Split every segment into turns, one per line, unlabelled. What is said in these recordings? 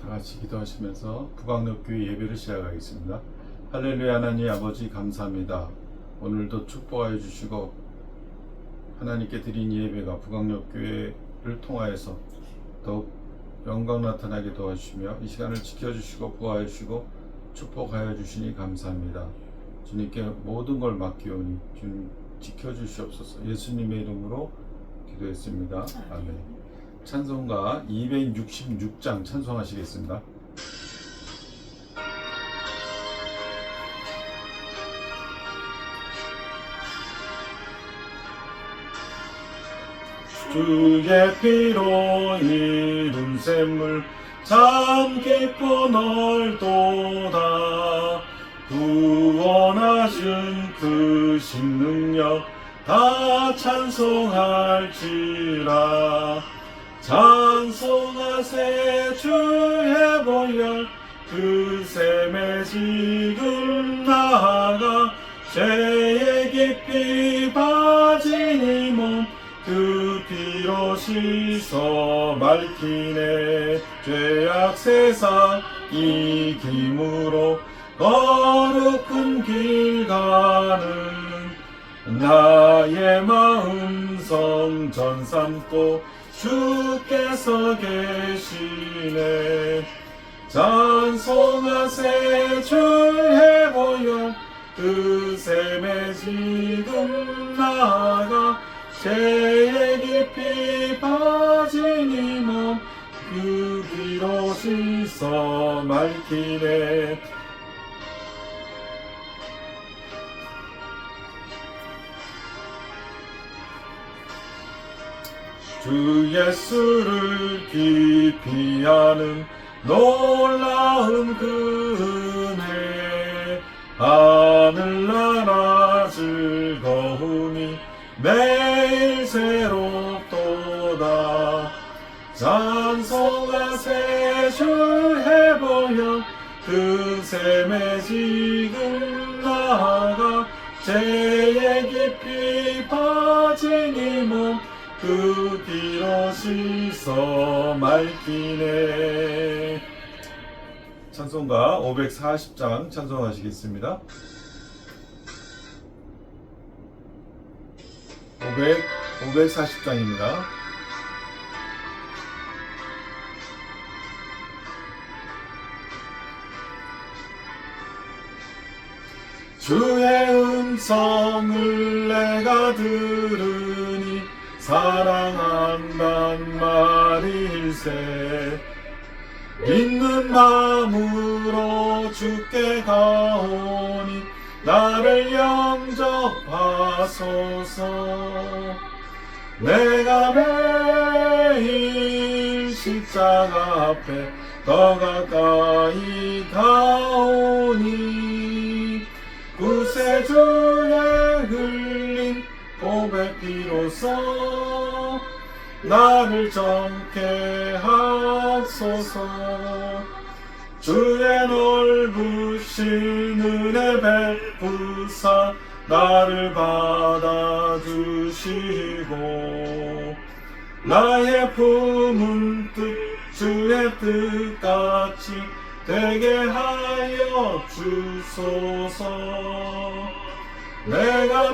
다 같이 기도하시면서 북악역교회 예배를 시작하겠습니다. 할렐루야. 하나님 아버지 감사합니다. 오늘도 축복하여 주시고 하나님께 드린 예배가 북악역교회를 통하여서 더욱 영광 나타나게 도와주시며 이 시간을 지켜주시고 보호하여 주시고 축복하여 주시니 감사합니다. 주님께 모든 걸 맡기오니 주님 지켜주시옵소서. 예수님의 이름으로 기도했습니다. 아멘. 찬송가 266장 찬송하시겠습니다. 주의 피로 이룬 샘물 참 깊고 넓도다. 구원하신 크신 능력 다 찬송할지라. 찬송하세 주의 보혈 그 샘에 지금 나아가 죄에 깊이 빠진 이 몸 그 피로 씻어 맑히네. 죄악 세상 이김으로 거룩한 길 가는 나의 마음 성전 삼고 주께서 계시네. 찬송하세 주의 보혈 그 샘에 지금 나아가 죄에 깊이 빠진 이 몸 그 피로 씻어 맑히네. 주 예수를 깊이 아는 놀라운 그 은혜 하늘나라 즐거움이 매일 새롭도다. 찬송하세 주의 보혈 그 샘에 지금 나아가 죄에 깊이 빠진 이 몸 그 피로 씻어 맑히네. 찬송가 540장 찬송하시겠습니다. 540장입니다. 주의 음성을 내가 들으니 사랑한단 말일세. 믿는 마음으로 주께 가오니 나를 영접하소서. 내가 매일 십자가 앞에 더 가까이 가오니 구세주의 흘린 보배 피로써 나를 정케 하소서. 주의 넓으신 은혜 베푸사 나를 받아주시고 나의 품은 뜻 주의 뜻같이 되게 하여 주소서. 내가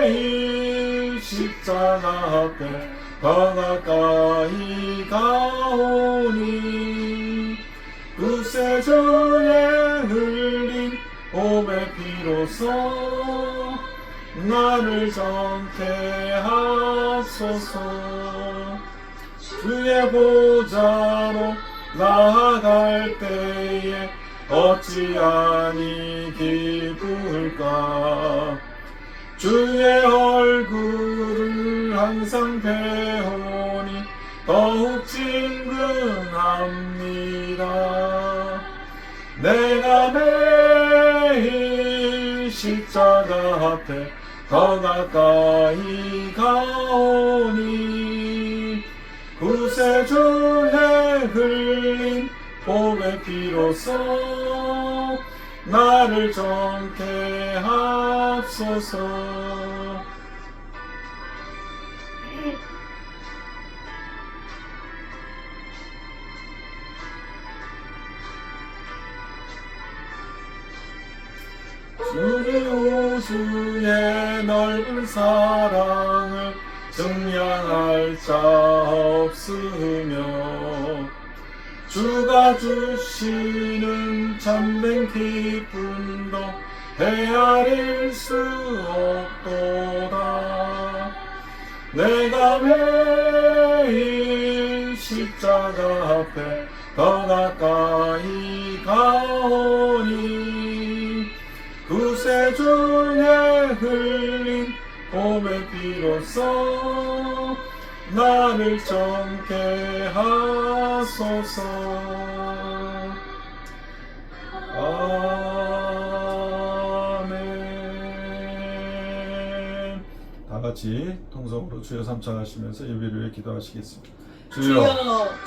매일 십자가 앞에 더 가까이 가오니 구세주의 흘린 보배 피로써 나를 정케 하소서. 주의 보좌로 나아갈 때에 어찌하니 기쁠까. 주의 얼굴을 항상 배우니 더욱 친근합니다. 내가 매일 십자가 앞에 더 가까이 가오니 구세주의 흘린 보배 피로써 나를 정케 하소서. 주의 넓은 사랑을 증량할 자 없으며 주가 주시는 참된 기쁨도 헤아릴 수 없도다. 내가 매일 십자가 앞에 더 가까이 가오니 구세주의 흘린 봄의 비로소 나를 정케 하소서. 아멘. 다 같이 통성으로 주여 삼창하시면서 예배를 위해 기도하시겠습니다. 주여,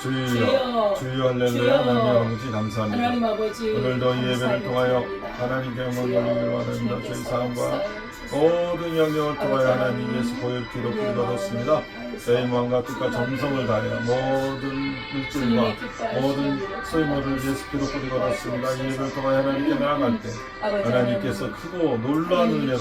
주여, 주여, 할렐루야. 하나님 아버지 감사합니다.
하나님 아버지,
오늘도 이 예배를 통하여 하나님께 영광 돌리기를 원합니다. 저희 삶과 모든 영역을 통하여 하나님 예수 보혈 피로 뿌리받았습니다. 저희 마음과 뜻과 정성을 다하여 모든 물질과 모든 소유물을 예수 피로 뿌리받았습니다. 이 예배를 통하여 하나님께 나아갈 때 하나님께서 크고 놀라운 은혜로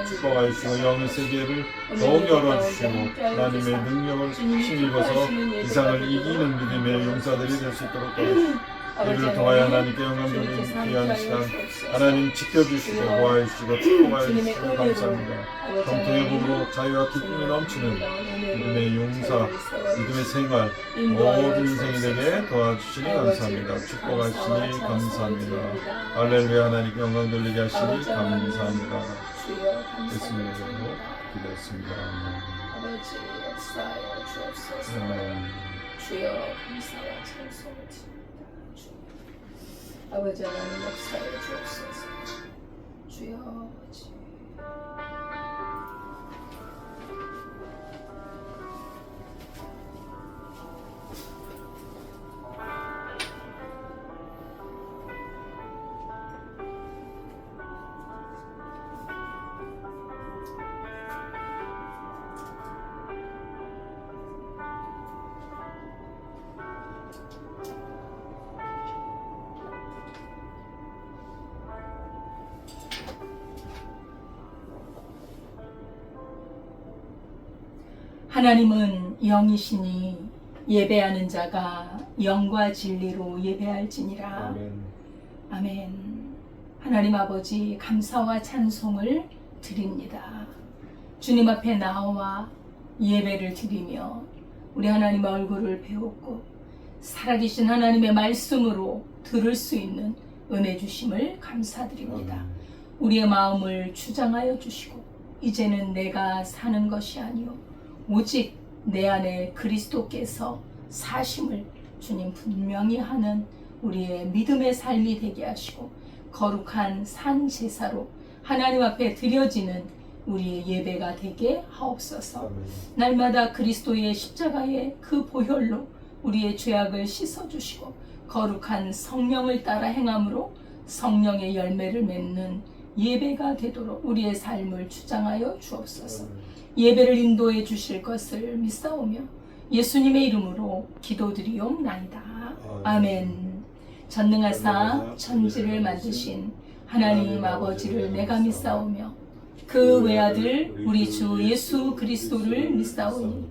축복하시고 영의 세계를 더욱 열어주시고 하나님의 능력을 힘입어서 이상을 이기는 믿음의 용사들이 될 수 있도록 도와주시고 이를 통하여 하나님께 영광 돌리는 귀한 시간 하나님 지켜주시고 보호해주시고 축복하여주시고 감사합니다. 정통의 복으로 자유와 기쁨이 넘치는 믿음의 용사, 믿음의 생활 모든 인생이 되게 도와주시니 감사합니다. 축복하시니 감사합니다. 할렐루야. 하나님께 영광 돌리게 하시니 감사합니다. 예수님의 이름으로 기도했습니다.
아버지 역사하여 주옵소서. 주여 감사와 찬송을 드립니다. 아버지 하나님 역사하여 주옵소서. 주여 아버지. 하나님은 영이시니 예배하는 자가 영과 진리로 예배할지니라.
아멘.
아멘. 하나님 아버지 감사와 찬송을 드립니다. 주님 앞에 나와 예배를 드리며 우리 하나님의 얼굴을 배웠고 살아계신 하나님의 말씀으로 들을 수 있는 은혜 주심을 감사드립니다. 우리의 마음을 주장하여 주시고 이제는 내가 사는 것이 아니요 오직 내 안에 그리스도께서 사심을 주님 분명히 하는 우리의 믿음의 삶이 되게 하시고 거룩한 산 제사로 하나님 앞에 드려지는 우리의 예배가 되게 하옵소서. 날마다 그리스도의 십자가의 그 보혈로 우리의 죄악을 씻어주시고 거룩한 성령을 따라 행함으로 성령의 열매를 맺는 예배가 되도록 우리의 삶을 주장하여 주옵소서. 예배를 인도해 주실 것을 믿사오며 예수님의 이름으로 기도드리옵나이다. 아멘. 전능하사 천지를 만드신 하나님 아버지를 내가 믿사오며 그 외아들 우리 주 예수 그리스도를 믿사오니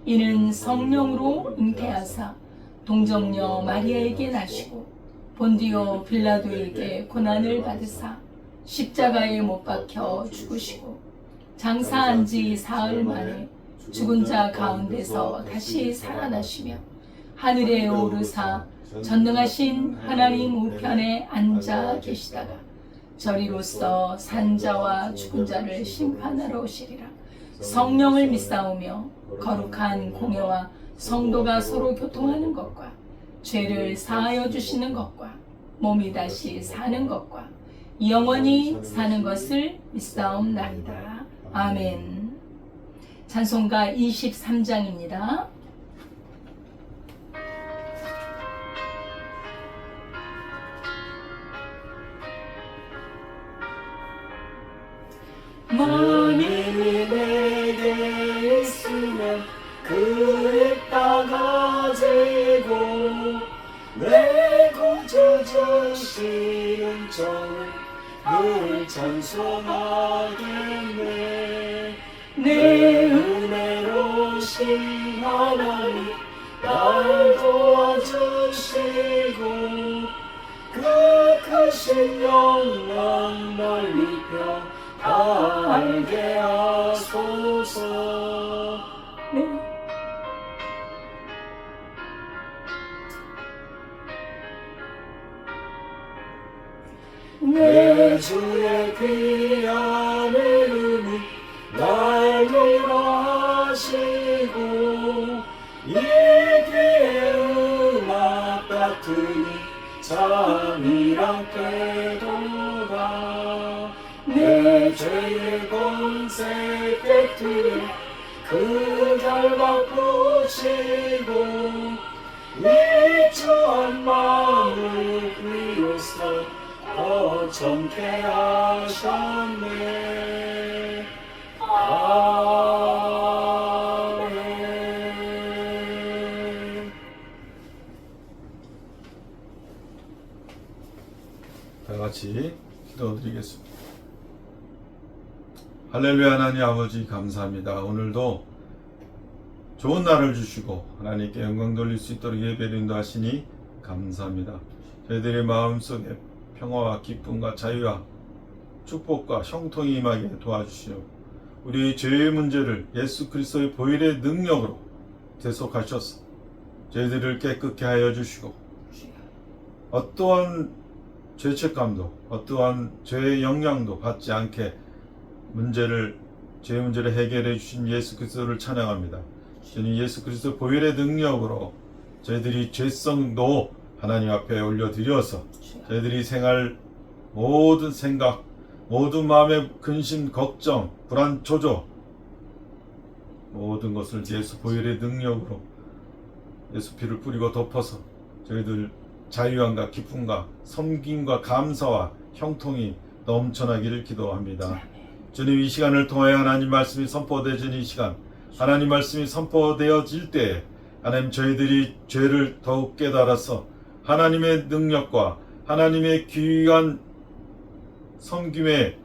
이는 성령으로 잉태하사 동정녀 마리아에게 나시고 본디오 빌라도에게 고난을 받으사 십자가에 못 박혀 죽으시고 장사한 지 사흘 만에 죽은 자 가운데서 다시 살아나시며 하늘에 오르사 전능하신 하나님 우편에 앉아 계시다가 저리로서 산자와 죽은 자를 심판하러 오시리라. 성령을 믿사오며 거룩한 공예와 성도가 서로 교통하는 것과 죄를 사하여 주시는 것과 몸이 다시 사는 것과 영원히 사는 것을 믿사옵나이다. 아멘. 찬송가 23장입니다.
만일이 내게 있으면 그의 따가 되고 내 구주 되시는 저는 늘 찬송하겠네.
내 은혜로신 하나님 날 도와주시고 그 크신 영광 멀리 펴 알게 하소서. 내 주의 귀한 이름이 날 위로하시고 이 귀에 음악 같으니 잠이랑 깨도다. 내 죄의 공세 깨뜨려 그 결박 부시고 이 추한 마음을 위해서 더 젊게 하셨네. 아멘.
다 같이 기도드리겠습니다. 할렐루야. 하나님 아버지 감사합니다. 오늘도 좋은 날을 주시고 하나님께 영광 돌릴 수 있도록 예배를 인도하시니 감사합니다. 저희들의 마음속에 평화와 기쁨과 자유와 축복과 형통이 임하게 도와주시오. 우리의 죄의 문제를 예수 그리스도의 보혈의 능력으로 대속하셔서 저희들을 깨끗게 하여 주시고 어떠한 죄책감도 어떠한 죄의 영향도 받지 않게 죄의 문제를 해결해 주신 예수 그리스도를 찬양합니다. 주님 예수 그리스도 보혈의 능력으로 저희들이 죄성도 하나님 앞에 올려드려서 저희들이 생활 모든 생각, 모든 마음의 근심, 걱정, 불안, 조조 모든 것을 예수 보혈의 능력으로 예수 피를 뿌리고 덮어서 저희들 자유함과 기쁨과 섬김과 감사와 형통이 넘쳐나기를 기도합니다. 주님 이 시간을 통하여 하나님 말씀이 선포되어진 이 시간 하나님 말씀이 선포되어질 때 하나님 저희들이 죄를 더욱 깨달아서 하나님의 능력과 하나님의 귀한 섬김의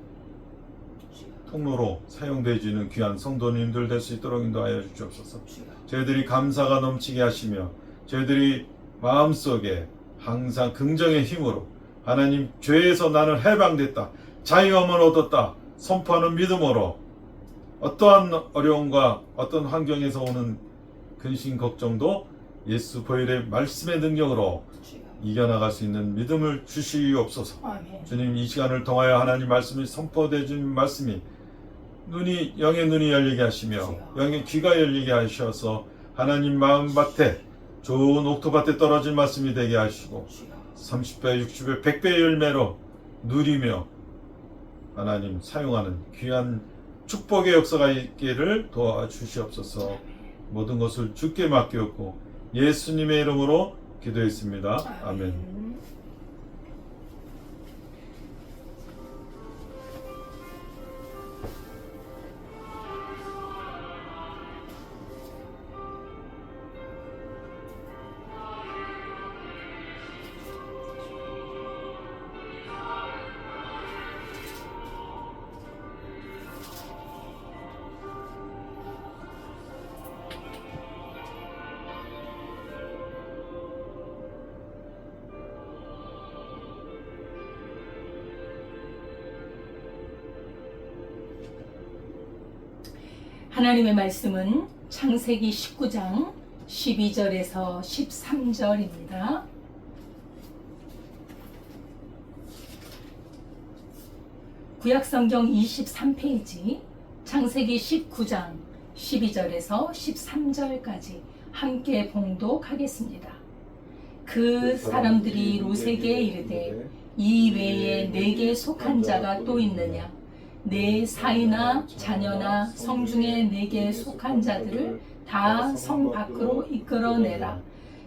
통로로 사용되어지는 귀한 성도님들 될 수 있도록 인도하여 주옵소서. 저희들이 감사가 넘치게 하시며 저희들이 마음속에 항상 긍정의 힘으로 하나님 죄에서 나는 해방됐다 자유함을 얻었다 선포하는 믿음으로 어떠한 어려움과 어떤 환경에서 오는 근심 걱정도 예수 보혈의 말씀의 능력으로 이겨나갈 수 있는 믿음을 주시옵소서.
아멘.
주님 이 시간을 통하여 하나님 말씀이 선포되어진 말씀이 영의 눈이 열리게 하시며 영의 귀가 열리게 하셔서 하나님 마음밭에 좋은 옥토밭에 떨어진 말씀이 되게 하시고 30배, 60배, 100배의 열매로 누리며 하나님 사용하는 귀한 축복의 역사가 있기를 도와주시옵소서. 모든 것을 주께 맡겼고 예수님의 이름으로 기도했습니다. 아멘.
하나님의 말씀은 창세기 19장 12절에서 13절입니다. 구약성경 23페이지 창세기 19장 12절에서 13절까지 함께 봉독하겠습니다. 그 사람들이 롯에게 이르되 이 외에 내게 속한 자가 또 있느냐? 내 사이나 자녀나 성중에 내게 속한 자들을 다 성 밖으로 이끌어내라.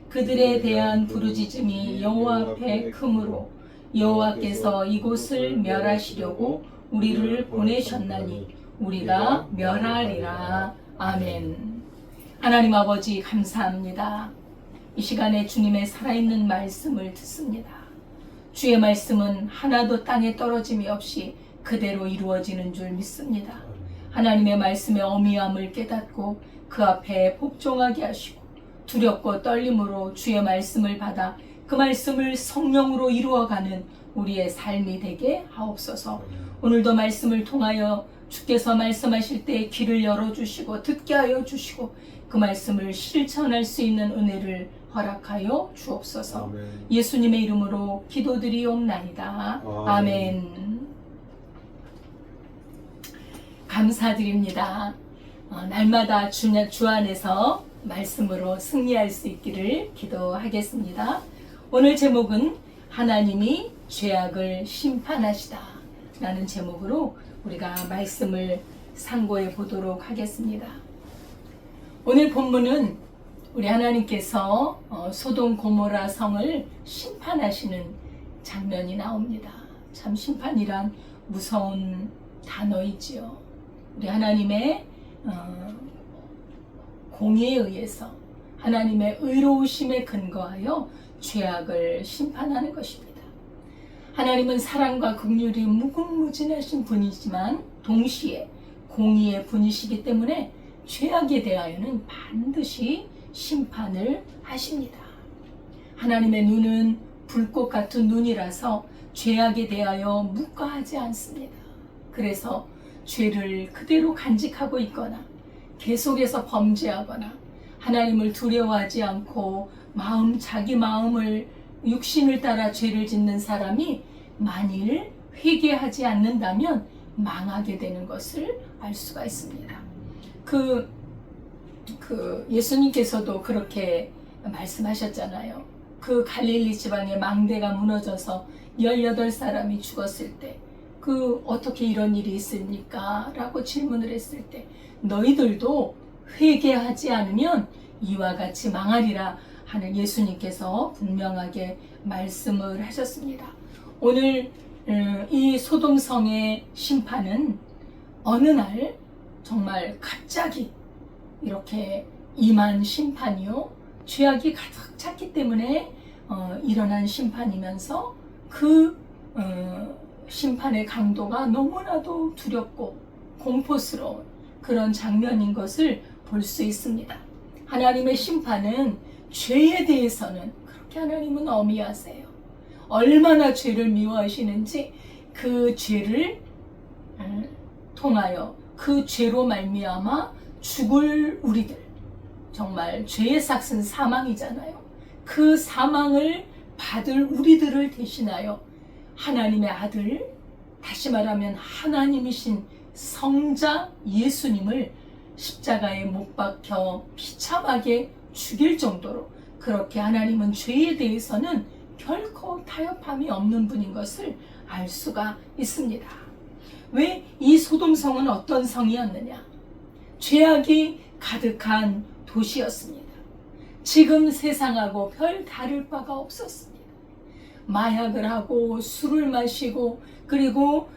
그들에 대한 부르짖음이 여호와 앞에 크므로 여호와께서 이곳을 멸하시려고 우리를 보내셨나니 우리가 멸하리라. 아멘. 하나님 아버지 감사합니다. 이 시간에 주님의 살아있는 말씀을 듣습니다.
주의 말씀은 하나도 땅에 떨어짐이 없이 그대로 이루어지는 줄 믿습니다. 하나님의 말씀의 어미함을 깨닫고 그 앞에 복종하게 하시고 두렵고 떨림으로 주의 말씀을 받아 그 말씀을 성령으로 이루어가는 우리의 삶이 되게 하옵소서. 오늘도 말씀을 통하여 주께서 말씀하실 때 귀를 열어주시고 듣게 하여 주시고 그 말씀을 실천할 수 있는 은혜를 허락하여 주옵소서.
아멘.
예수님의 이름으로 기도드리옵나이다. 아멘. 감사드립니다. 날마다 주 안에서 말씀으로 승리할 수 있기를 기도하겠습니다. 오늘 제목은 하나님이 죄악을 심판하시다 라는 제목으로 우리가 말씀을 상고해 보도록 하겠습니다. 오늘 본문은 우리 하나님께서 소돔 고모라 성을 심판하시는 장면이 나옵니다. 참 심판이란 무서운 단어이지요. 우리 하나님의 공의에 의해서 하나님의 의로우심에 근거하여 죄악을 심판하는 것입니다. 하나님은 사랑과 긍휼이 무궁무진하신 분이지만 동시에 공의의 분이시기 때문에 죄악에 대하여는 반드시 심판을 하십니다. 하나님의 눈은 불꽃 같은 눈이라서 죄악에 대하여 묵과하지 않습니다. 그래서 죄를 그대로 간직하고 있거나 계속해서 범죄하거나 하나님을 두려워하지 않고 자기 마음을 육신을 따라 죄를 짓는 사람이 만일 회개하지 않는다면 망하게 되는 것을 알 수가 있습니다. 예수님께서도 그렇게 말씀하셨잖아요. 그 갈릴리 지방의 망대가 무너져서 18사람이 죽었을 때 어떻게 이런 일이 있습니까? 라고 질문을 했을 때 너희들도 회개하지 않으면 이와 같이 망하리라 하는 예수님께서 분명하게 말씀을 하셨습니다. 오늘 이 소돔성의 심판은 어느 날 정말 갑자기 이렇게 임한 심판이요. 죄악이 가득 찼기 때문에 일어난 심판이면서 심판의 강도가 너무나도 두렵고 공포스러운 그런 장면인 것을 볼 수 있습니다. 하나님의 심판은 죄에 대해서는 그렇게 하나님은 어미하세요. 얼마나 죄를 미워하시는지 그 죄를 통하여 그 죄로 말미암아 죽을 우리들, 정말 죄의 삭은 사망이잖아요. 그 사망을 받을 우리들을 대신하여 하나님의 아들, 다시 말하면 하나님이신 성자 예수님을 십자가에 못 박혀 비참하게 죽일 정도로 그렇게 하나님은 죄에 대해서는 결코 타협함이 없는 분인 것을 알 수가 있습니다. 왜 이 소돔성은 어떤 성이었느냐? 죄악이 가득한 도시였습니다. 지금 세상하고 별 다를 바가 없었습니다. 마약을 하고 술을 마시고 그리고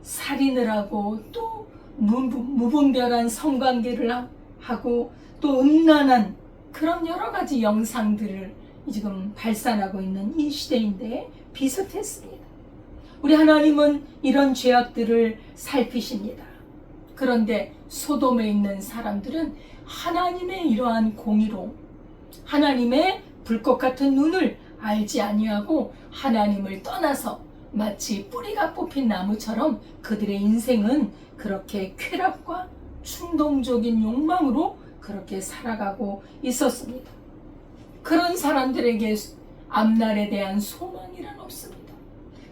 살인을 하고 또 무분별한 성관계를 하고 또 음란한 그런 여러 가지 영상들을 지금 발산하고 있는 이 시대인데 비슷했습니다. 우리 하나님은 이런 죄악들을 살피십니다. 그런데 소돔에 있는 사람들은 하나님의 이러한 공의로 하나님의 불꽃 같은 눈을 알지 아니하고 하나님을 떠나서 마치 뿌리가 뽑힌 나무처럼 그들의 인생은 그렇게 쾌락과 충동적인 욕망으로 그렇게 살아가고 있었습니다. 그런 사람들에게 앞날에 대한 소망이란 없습니다.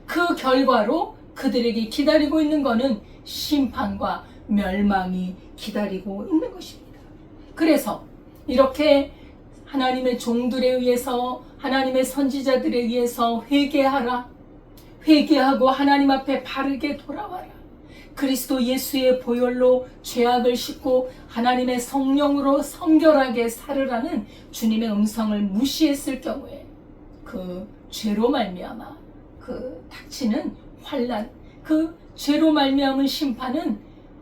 그 결과로 그들에게 기다리고 있는 것은 심판과 멸망이 기다리고 있는 것입니다. 그래서 이렇게 하나님의 종들에 의해서 하나님의 선지자들에 의해서 회개하고 하나님 앞에 바르게 돌아와라. 그리스도 예수의 보혈로 죄악을 씻고 하나님의 성령으로 성결하게 살으라는 주님의 음성을 무시했을 경우에 그 죄로 말미암아 닥치는 환난, 그 죄로 말미암은 심판은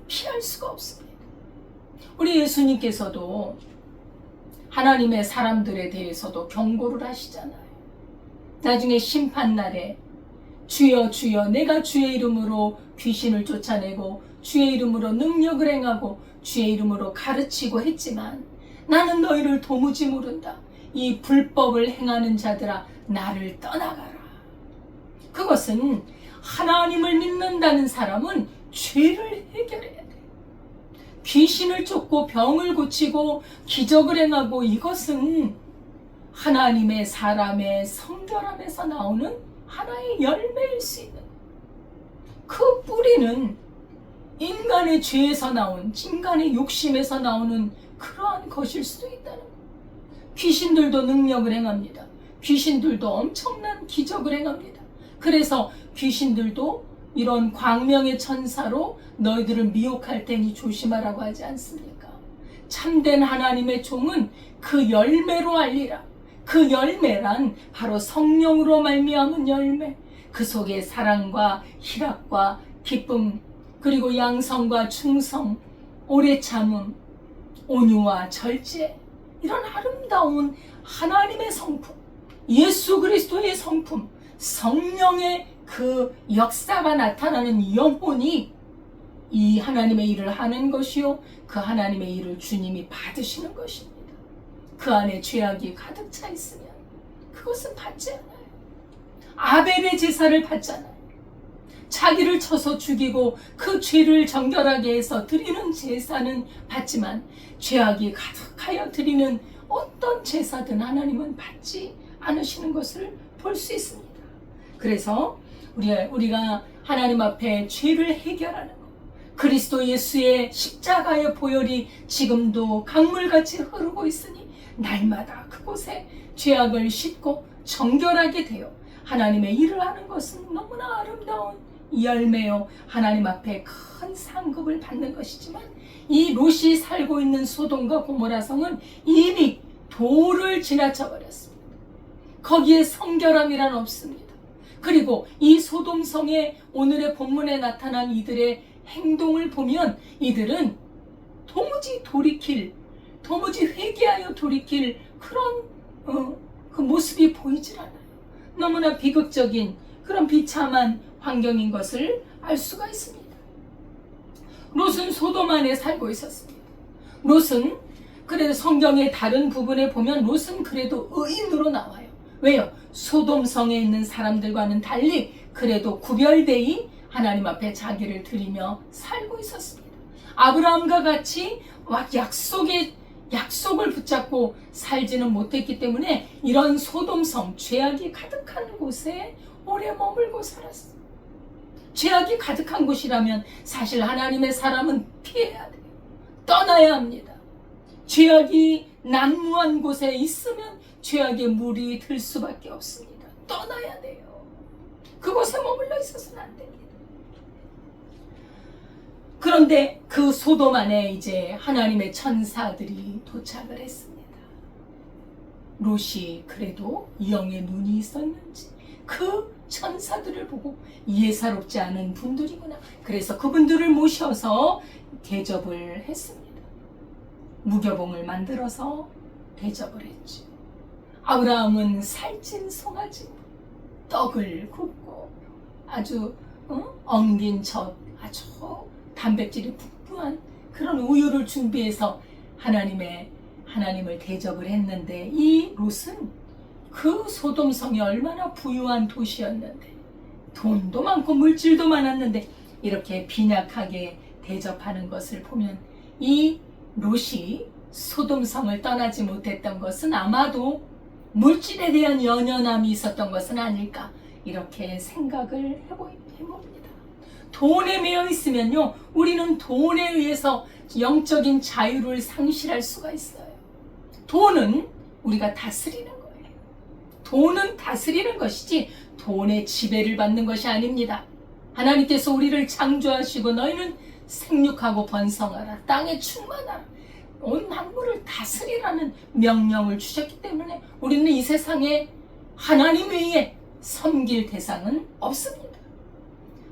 피할 수가 없습니다. 우리 예수님께서도 하나님의 사람들에 대해서도 경고를 하시잖아요. 나중에 심판날에 주여 주여 내가 주의 이름으로 귀신을 쫓아내고 주의 이름으로 능력을 행하고 주의 이름으로 가르치고 했지만 나는 너희를 도무지 모른다. 이 불법을 행하는 자들아 나를 떠나가라. 그것은 하나님을 믿는다는 사람은 죄를 해결해야 돼. 귀신을 쫓고 병을 고치고 기적을 행하고 이것은 하나님의 사람의 성결함에서 나오는 하나의 열매일 수 있는 그 뿌리는 인간의 죄에서 나온 인간의 욕심에서 나오는 그러한 것일 수도 있다는 거예요. 귀신들도 능력을 행합니다. 귀신들도 엄청난 기적을 행합니다. 그래서 귀신들도 이런 광명의 천사로 너희들을 미혹할 테니 조심하라고 하지 않습니까? 참된 하나님의 종은 그 열매로 알리라. 그 열매란 바로 성령으로 말미암은 열매, 그 속에 사랑과 희락과 기쁨, 그리고 양성과 충성, 오래 참음, 온유와 절제, 이런 아름다운 하나님의 성품, 예수 그리스도의 성품, 성령의 그 역사가 나타나는 영혼이 이 하나님의 일을 하는 것이요, 그 하나님의 일을 주님이 받으시는 것입니다. 그 안에 죄악이 가득 차 있으면 그것은 받지 않아요. 아벨의 제사를 받잖아요. 자기를 쳐서 죽이고 그 죄를 정결하게 해서 드리는 제사는 받지만 죄악이 가득하여 드리는 어떤 제사든 하나님은 받지 않으시는 것을 볼 수 있습니다. 그래서 우리가 하나님 앞에 죄를 해결하는 것, 그리스도 예수의 십자가의 보혈이 지금도 강물같이 흐르고 있으니 날마다 그곳에 죄악을 씻고 정결하게 되어 하나님의 일을 하는 것은 너무나 아름다운 열매요, 하나님 앞에 큰 상급을 받는 것이지만 이 롯이 살고 있는 소돔과 고모라 성은 이미 도를 지나쳐 버렸습니다. 거기에 성결함이란 없습니다. 그리고 이 소돔 성의 오늘의 본문에 나타난 이들의 행동을 보면 이들은 도무지 회개하여 돌이킬 그런 그 모습이 보이질 않아요. 너무나 비극적인 그런 비참한 환경인 것을 알 수가 있습니다. 롯은 소돔 안에 살고 있었습니다. 롯은 그래도 성경의 다른 부분에 보면 롯은 그래도 의인으로 나와요. 왜요? 소돔 성에 있는 사람들과는 달리 그래도 구별되이 하나님 앞에 자기를 드리며 살고 있었습니다. 아브라함과 같이 막 약속을 붙잡고 살지는 못했기 때문에 이런 소돔성, 죄악이 가득한 곳에 오래 머물고 살았어요. 죄악이 가득한 곳이라면 사실 하나님의 사람은 피해야 돼요. 떠나야 합니다. 죄악이 난무한 곳에 있으면 죄악의 물이 들 수밖에 없습니다. 떠나야 돼요. 그곳에 머물러 있어서는 안 됩니다. 그런데 그 소돔 안에 이제 하나님의 천사들이 도착을 했습니다. 롯이 그래도 영의 눈이 있었는지 그 천사들을 보고 예사롭지 않은 분들이구나. 그래서 그분들을 모셔서 대접을 했습니다. 무교봉을 만들어서 대접을 했죠. 아브라함은 살찐 송아지 떡을 굽고 아주 엉긴 젖, 아주 단백질이 풍부한 그런 우유를 준비해서 하나님을 대접을 했는데 이 롯은 그 소돔성이 얼마나 부유한 도시였는데 돈도 많고 물질도 많았는데 이렇게 빈약하게 대접하는 것을 보면 이 롯이 소돔성을 떠나지 못했던 것은 아마도 물질에 대한 연연함이 있었던 것은 아닐까 이렇게 생각을 해봅니다. 돈에 매여 있으면요, 우리는 돈에 의해서 영적인 자유를 상실할 수가 있어요. 돈은 우리가 다스리는 거예요. 돈은 다스리는 것이지 돈의 지배를 받는 것이 아닙니다. 하나님께서 우리를 창조하시고 너희는 생육하고 번성하라, 땅에 충만하라, 온 만물을 다스리라는 명령을 주셨기 때문에 우리는 이 세상에 하나님 외에 섬길 대상은 없습니다.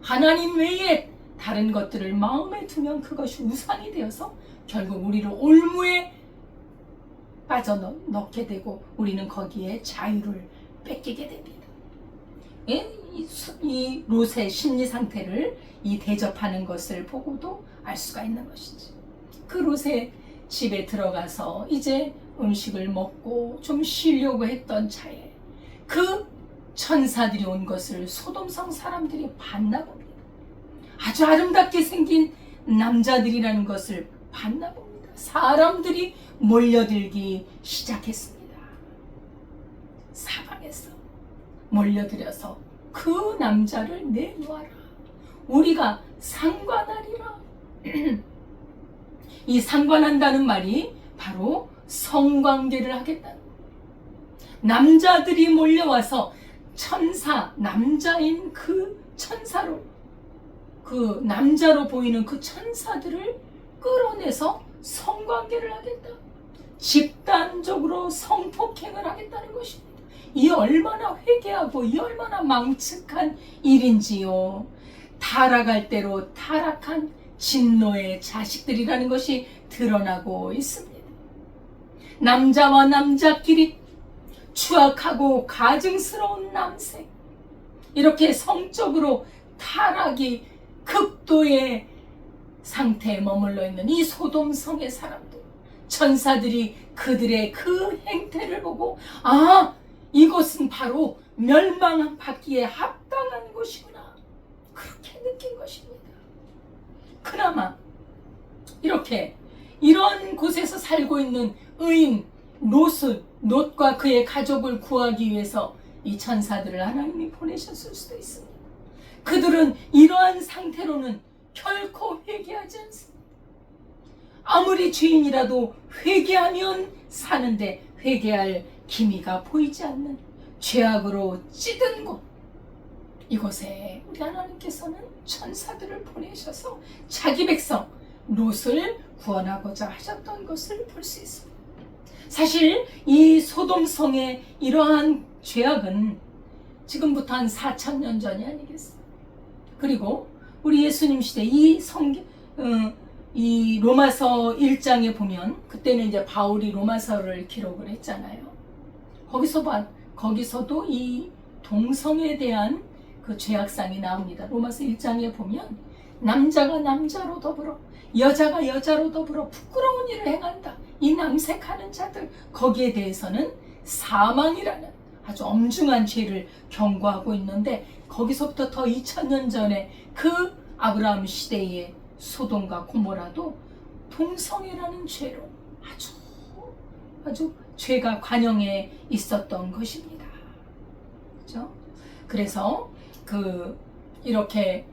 하나님 외에 다른 것들을 마음에 두면 그것이 우상이 되어서 결국 우리를 올무에 빠져 넣게 되고 우리는 거기에 자유를 뺏기게 됩니다. 예? 이 롯의 심리 상태를 이 대접하는 것을 보고도 알 수가 있는 것이지. 그 롯의 집에 들어가서 이제 음식을 먹고 좀 쉬려고 했던 차에 그 천사들이 온 것을 소돔성 사람들이 봤나 봅니다. 아주 아름답게 생긴 남자들이라는 것을 봤나 봅니다. 사람들이 몰려들기 시작했습니다. 사방에서 몰려들어서 그 남자를 내놓아라. 우리가 상관하리라. 이 상관한다는 말이 바로 성관계를 하겠다는 거예요. 남자들이 몰려와서 남자인 그 천사로, 그 남자로 보이는 그 천사들을 끌어내서 성관계를 하겠다. 집단적으로 성폭행을 하겠다는 것입니다. 이 얼마나 회개하고 이 얼마나 망측한 일인지요. 타락할 대로 타락한 진노의 자식들이라는 것이 드러나고 있습니다. 남자와 남자끼리 추악하고 가증스러운 남색, 이렇게 성적으로 타락이 극도의 상태에 머물러 있는 이 소돔성의 사람들, 천사들이 그들의 그 행태를 보고 이것은 바로 멸망받기에 합당한 곳이구나, 그렇게 느낀 것입니다. 그나마 이렇게 이런 곳에서 살고 있는 의인 롯과 그의 가족을 구하기 위해서 이 천사들을 하나님이 보내셨을 수도 있습니다. 그들은 이러한 상태로는 결코 회개하지 않습니다. 아무리 죄인이라도 회개하면 사는데 회개할 기미가 보이지 않는 죄악으로 찌든 곳, 이곳에 우리 하나님께서는 천사들을 보내셔서 자기 백성 롯을 구원하고자 하셨던 것을 볼 수 있습니다. 사실 이 소돔성의 이러한 죄악은 지금부터 한 4,000년 전이 아니겠어요. 그리고 우리 예수님 시대 이 로마서 1장에 보면, 그때는 이제 바울이 로마서를 기록을 했잖아요. 거기서도 이 동성에 대한 그 죄악상이 나옵니다. 로마서 1장에 보면 남자가 남자로 더불어 여자가 여자로 더불어 부끄러운 일을 행한다, 이 남색하는 자들, 거기에 대해서는 사망이라는 아주 엄중한 죄를 경고하고 있는데, 거기서부터 더 2000년 전에 그 아브라함 시대의 소돔과 고모라도 동성애라는 죄로 아주 죄가 관영에 있었던 것입니다. 그렇죠? 그래서 이렇게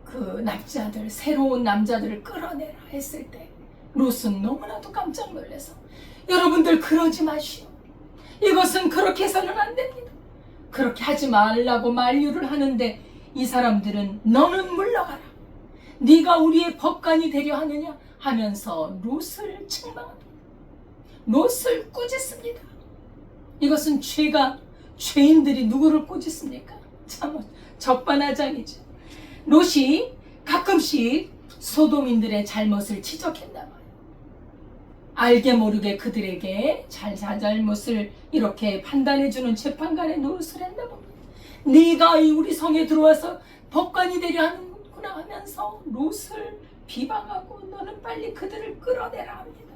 그 남자들, 새로운 남자들을 끌어내라 했을 때 롯은 너무나도 깜짝 놀라서, 여러분들 그러지 마시오. 이것은 그렇게 해서는 안 됩니다. 그렇게 하지 말라고 만류를 하는데 이 사람들은 너는 물러가라, 네가 우리의 법관이 되려 하느냐 하면서 롯을 책망합니다. 롯을 꾸짖습니다. 이것은 죄인들이 누구를 꾸짖습니까? 참 적반하장이죠. 롯이 가끔씩 소돔인들의 잘못을 지적했나 봐요. 알게 모르게 그들에게 잘못을 이렇게 판단해주는 재판관의 노릇을 했나 봅니다. 네가 우리 성에 들어와서 법관이 되려 하는구나 하면서 롯을 비방하고 너는 빨리 그들을 끌어내라 합니다.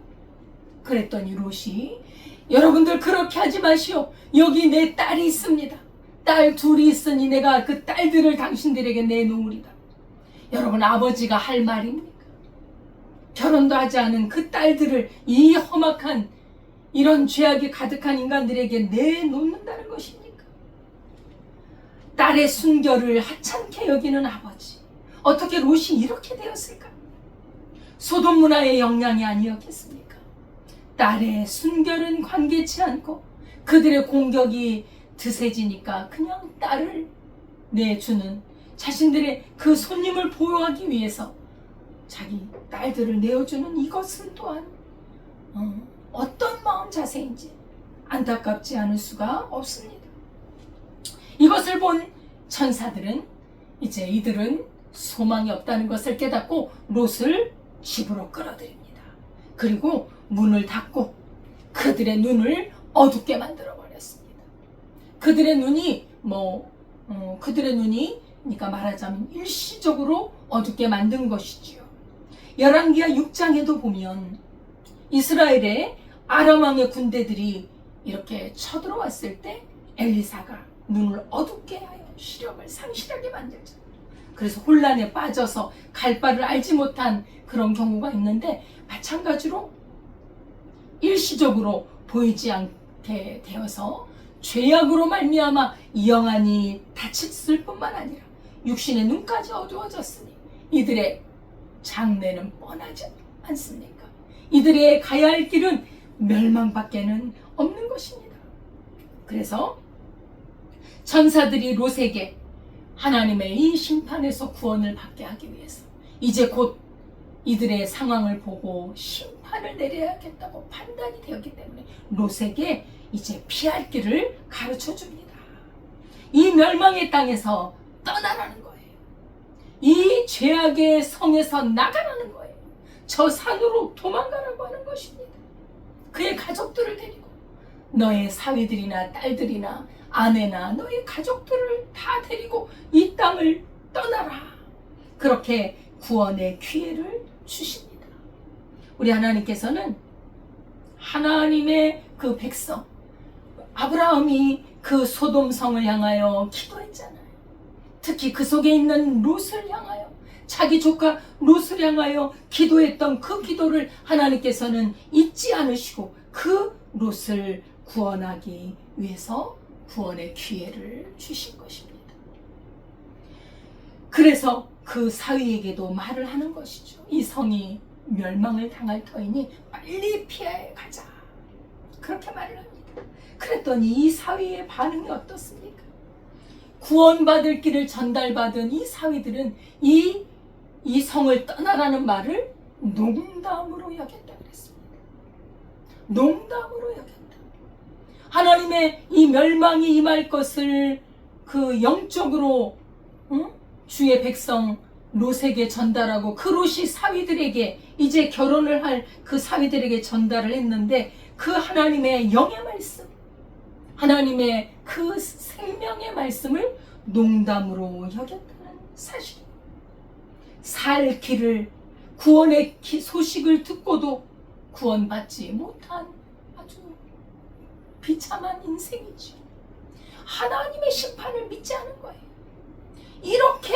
그랬더니 롯이, 여러분들 그렇게 하지 마시오. 여기 내 딸이 있습니다. 딸 둘이 있으니 내가 그 딸들을 당신들에게 내놓으리다. 여러분, 아버지가 할 말입니까? 결혼도 하지 않은 그 딸들을 이 험악한 이런 죄악이 가득한 인간들에게 내놓는다는 것입니까? 딸의 순결을 하찮게 여기는 아버지, 어떻게 롯이 이렇게 되었을까? 소돔 문화의 영향이 아니었겠습니까? 딸의 순결은 관계치 않고 그들의 공격이 드세지니까 그냥 딸을 내주는, 자신들의 그 손님을 보호하기 위해서 자기 딸들을 내어주는 이것은 또한 어떤 마음 자세인지 안타깝지 않을 수가 없습니다. 이것을 본 천사들은 이제 이들은 소망이 없다는 것을 깨닫고 롯을 집으로 끌어들입니다. 그리고 문을 닫고 그들의 눈을 어둡게 만들어 버렸습니다. 그들의 눈이 그들의 눈이 그러니까 말하자면 일시적으로 어둡게 만든 것이지요. 열왕기하 6장에도 보면 이스라엘의 아람 왕의 군대들이 이렇게 쳐들어왔을 때 엘리사가 눈을 어둡게 하여 시력을 상실하게 만들죠. 그래서 혼란에 빠져서 갈 바를 알지 못한 그런 경우가 있는데, 마찬가지로 일시적으로 보이지 않게 되어서 죄악으로 말미암아 영안이 다쳤을 뿐만 아니라 육신의 눈까지 어두워졌으니 이들의 장래는 뻔하지 않습니까? 이들의 가야 할 길은 멸망밖에는 없는 것입니다. 그래서 천사들이 롯에게 하나님의 이 심판에서 구원을 받게 하기 위해서 이제 곧 이들의 상황을 보고 심판을 내려야겠다고 판단이 되었기 때문에 롯에게 이제 피할 길을 가르쳐 줍니다. 이 멸망의 땅에서 떠나라는 거예요. 이 죄악의 성에서 나가라는 거예요. 저 산으로 도망가라고 하는 것입니다. 그의 가족들을 데리고, 너의 사위들이나 딸들이나 아내나 너의 가족들을 다 데리고 이 땅을 떠나라. 그렇게 구원의 기회를 주십니다. 우리 하나님께서는 하나님의 그 백성 아브라함이 그 소돔성을 향하여 기도했잖아요. 특히 그 속에 있는 롯을 향하여, 자기 조카 롯을 향하여 기도했던 그 기도를 하나님께서는 잊지 않으시고 그 롯을 구원하기 위해서 구원의 기회를 주신 것입니다. 그래서 그 사위에게도 말을 하는 것이죠. 이 성이 멸망을 당할 터이니 빨리 피해 가자. 그렇게 말을 합니다. 그랬더니 이 사위의 반응이 어떻습니까? 구원받을 길을 전달받은 이 사위들은 이 성을 떠나라는 말을 농담으로 여겼다 그랬습니다. 농담으로 여겼다. 하나님의 이 멸망이 임할 것을 그 영적으로 주의 백성 롯에게 전달하고, 그 롯이 사위들에게 이제 결혼을 할 그 사위들에게 전달을 했는데, 그 하나님의 영의 말씀, 하나님의 그 생명의 말씀을 농담으로 여겼다는 사실. 살 길을, 구원의 소식을 듣고도 구원받지 못한 아주 비참한 인생이죠. 하나님의 심판을 믿지 않은 거예요. 이렇게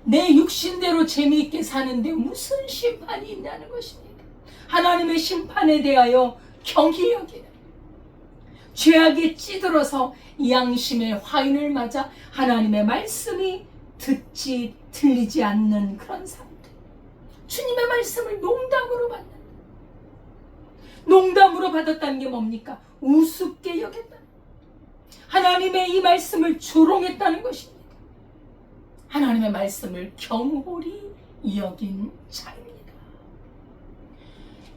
내 육신대로 재미있게 사는데 무슨 심판이 있냐는 것입니다. 하나님의 심판에 대하여 경히 여기는, 죄악에 찌들어서 양심의 화인을 맞아 하나님의 말씀이 들리지 않는 그런 사람들, 주님의 말씀을 농담으로 받는, 농담으로 받았다는 게 뭡니까? 우습게 여겼다. 하나님의 이 말씀을 조롱했다는 것입니다. 하나님의 말씀을 경홀히 여긴 자입니다.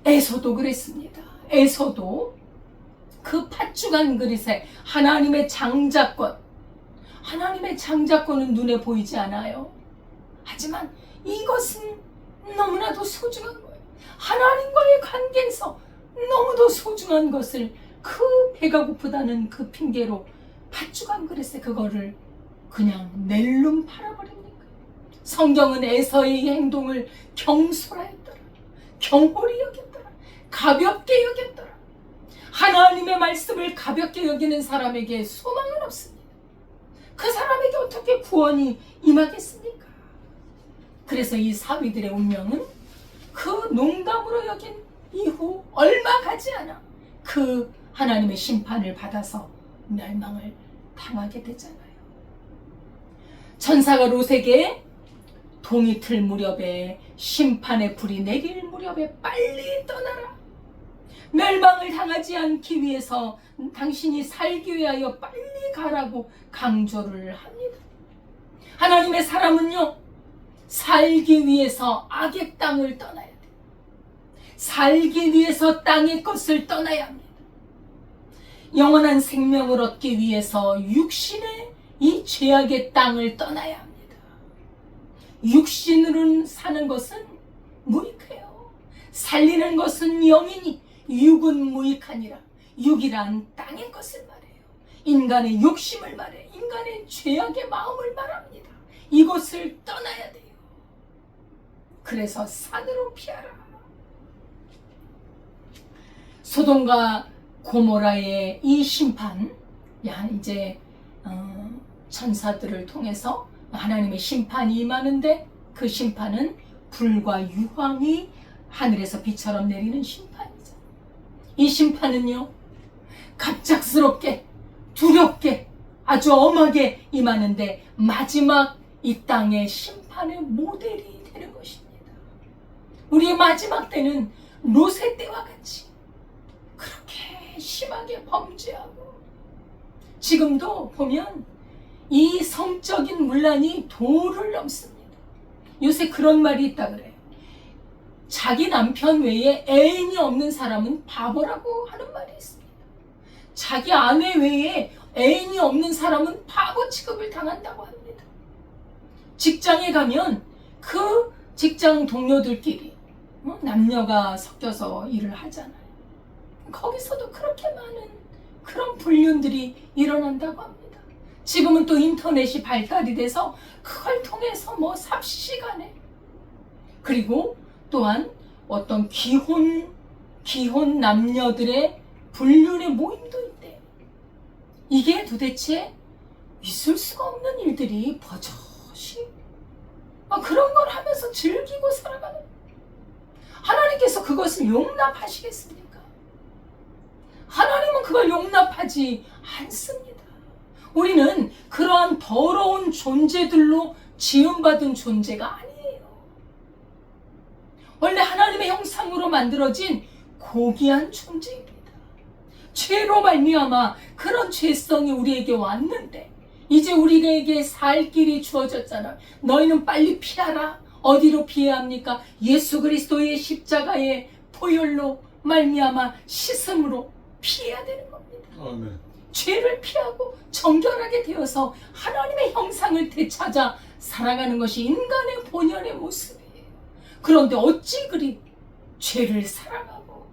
에서도 그랬습니다. 에서도 그 팥죽한 그릇에 하나님의 장자권, 하나님의 장자권은 눈에 보이지 않아요. 하지만 이것은 너무나도 소중한 거예요. 하나님과의 관계에서 너무도 소중한 것을 그 배가 고프다는 그 핑계로 팥죽한 그릇에 그거를 그냥 낼름 팔아버립니까? 성경은 에서의 행동을 경솔하였더라, 경홀히 여겼더라, 가볍게 여겼더라. 하나님의 말씀을 가볍게 여기는 사람에게 소망은 없습니다. 그 사람에게 어떻게 구원이 임하겠습니까? 그래서 이 사위들의 운명은 그 농담으로 여긴 이후 얼마 가지 않아 그 하나님의 심판을 받아서 멸망을 당하게 되잖아요. 천사가 롯에게 동이 틀 무렵에, 심판의 불이 내릴 무렵에 빨리 떠나라. 멸망을 당하지 않기 위해서 당신이 살기 위하여 빨리 가라고 강조를 합니다. 하나님의 사람은요, 살기 위해서 악의 땅을 떠나야 돼. 살기 위해서 땅의 것을 떠나야 합니다. 영원한 생명을 얻기 위해서 육신의 이 죄악의 땅을 떠나야 합니다. 육신으로 사는 것은 무익해요. 살리는 것은 영이니 육은 무익하니라. 육이란 땅의 것을 말해요. 인간의 욕심을 말해, 인간의 죄악의 마음을 말합니다. 이곳을 떠나야 돼요. 그래서 산으로 피하라. 소돔과 고모라의 이 심판, 이제 천사들을 통해서 하나님의 심판이 임하는데, 그 심판은 불과 유황이 하늘에서 비처럼 내리는 심판이죠. 이 심판은요, 갑작스럽게 두렵게 아주 엄하게 임하는데 마지막 이 땅의 심판의 모델이 되는 것입니다. 우리의 마지막 때는 롯의 때와 같이 그렇게 심하게 범죄하고, 지금도 보면 이 성적인 문란이 도를 넘습니다. 요새 그런 말이 있다 그래요. 자기 남편 외에 애인이 없는 사람은 바보라고 하는 말이 있습니다. 자기 아내 외에 애인이 없는 사람은 바보 취급을 당한다고 합니다. 직장에 가면 그 직장 동료들끼리 남녀가 섞여서 일을 하잖아요. 거기서도 그렇게 많은 그런 불륜들이 일어난다고 합니다. 지금은 또 인터넷이 발달이 돼서 그걸 통해서 삽시간에, 그리고 또한 어떤 기혼 남녀들의 불륜의 모임도 있대요. 이게 도대체 있을 수가 없는 일들이 버젓이 그런 걸 하면서 즐기고 살아가는, 하나님께서 그것을 용납하시겠습니까? 하나님은 그걸 용납하지 않습니다. 우리는 그러한 더러운 존재들로 지음받은 존재가 아니에요. 원래 하나님의 형상으로 만들어진 고귀한 존재입니다. 죄로 말미암아 그런 죄성이 우리에게 왔는데, 이제 우리에게 살 길이 주어졌잖아. 너희는 빨리 피하라. 어디로 피해야 합니까? 예수 그리스도의 십자가의 보혈로 말미암아 씻음으로 피해야 되는 겁니다.
아멘.
죄를 피하고 정결하게 되어서 하나님의 형상을 되찾아 살아가는 것이 인간의 본연의 모습이에요. 그런데 어찌 그리 죄를 사랑하고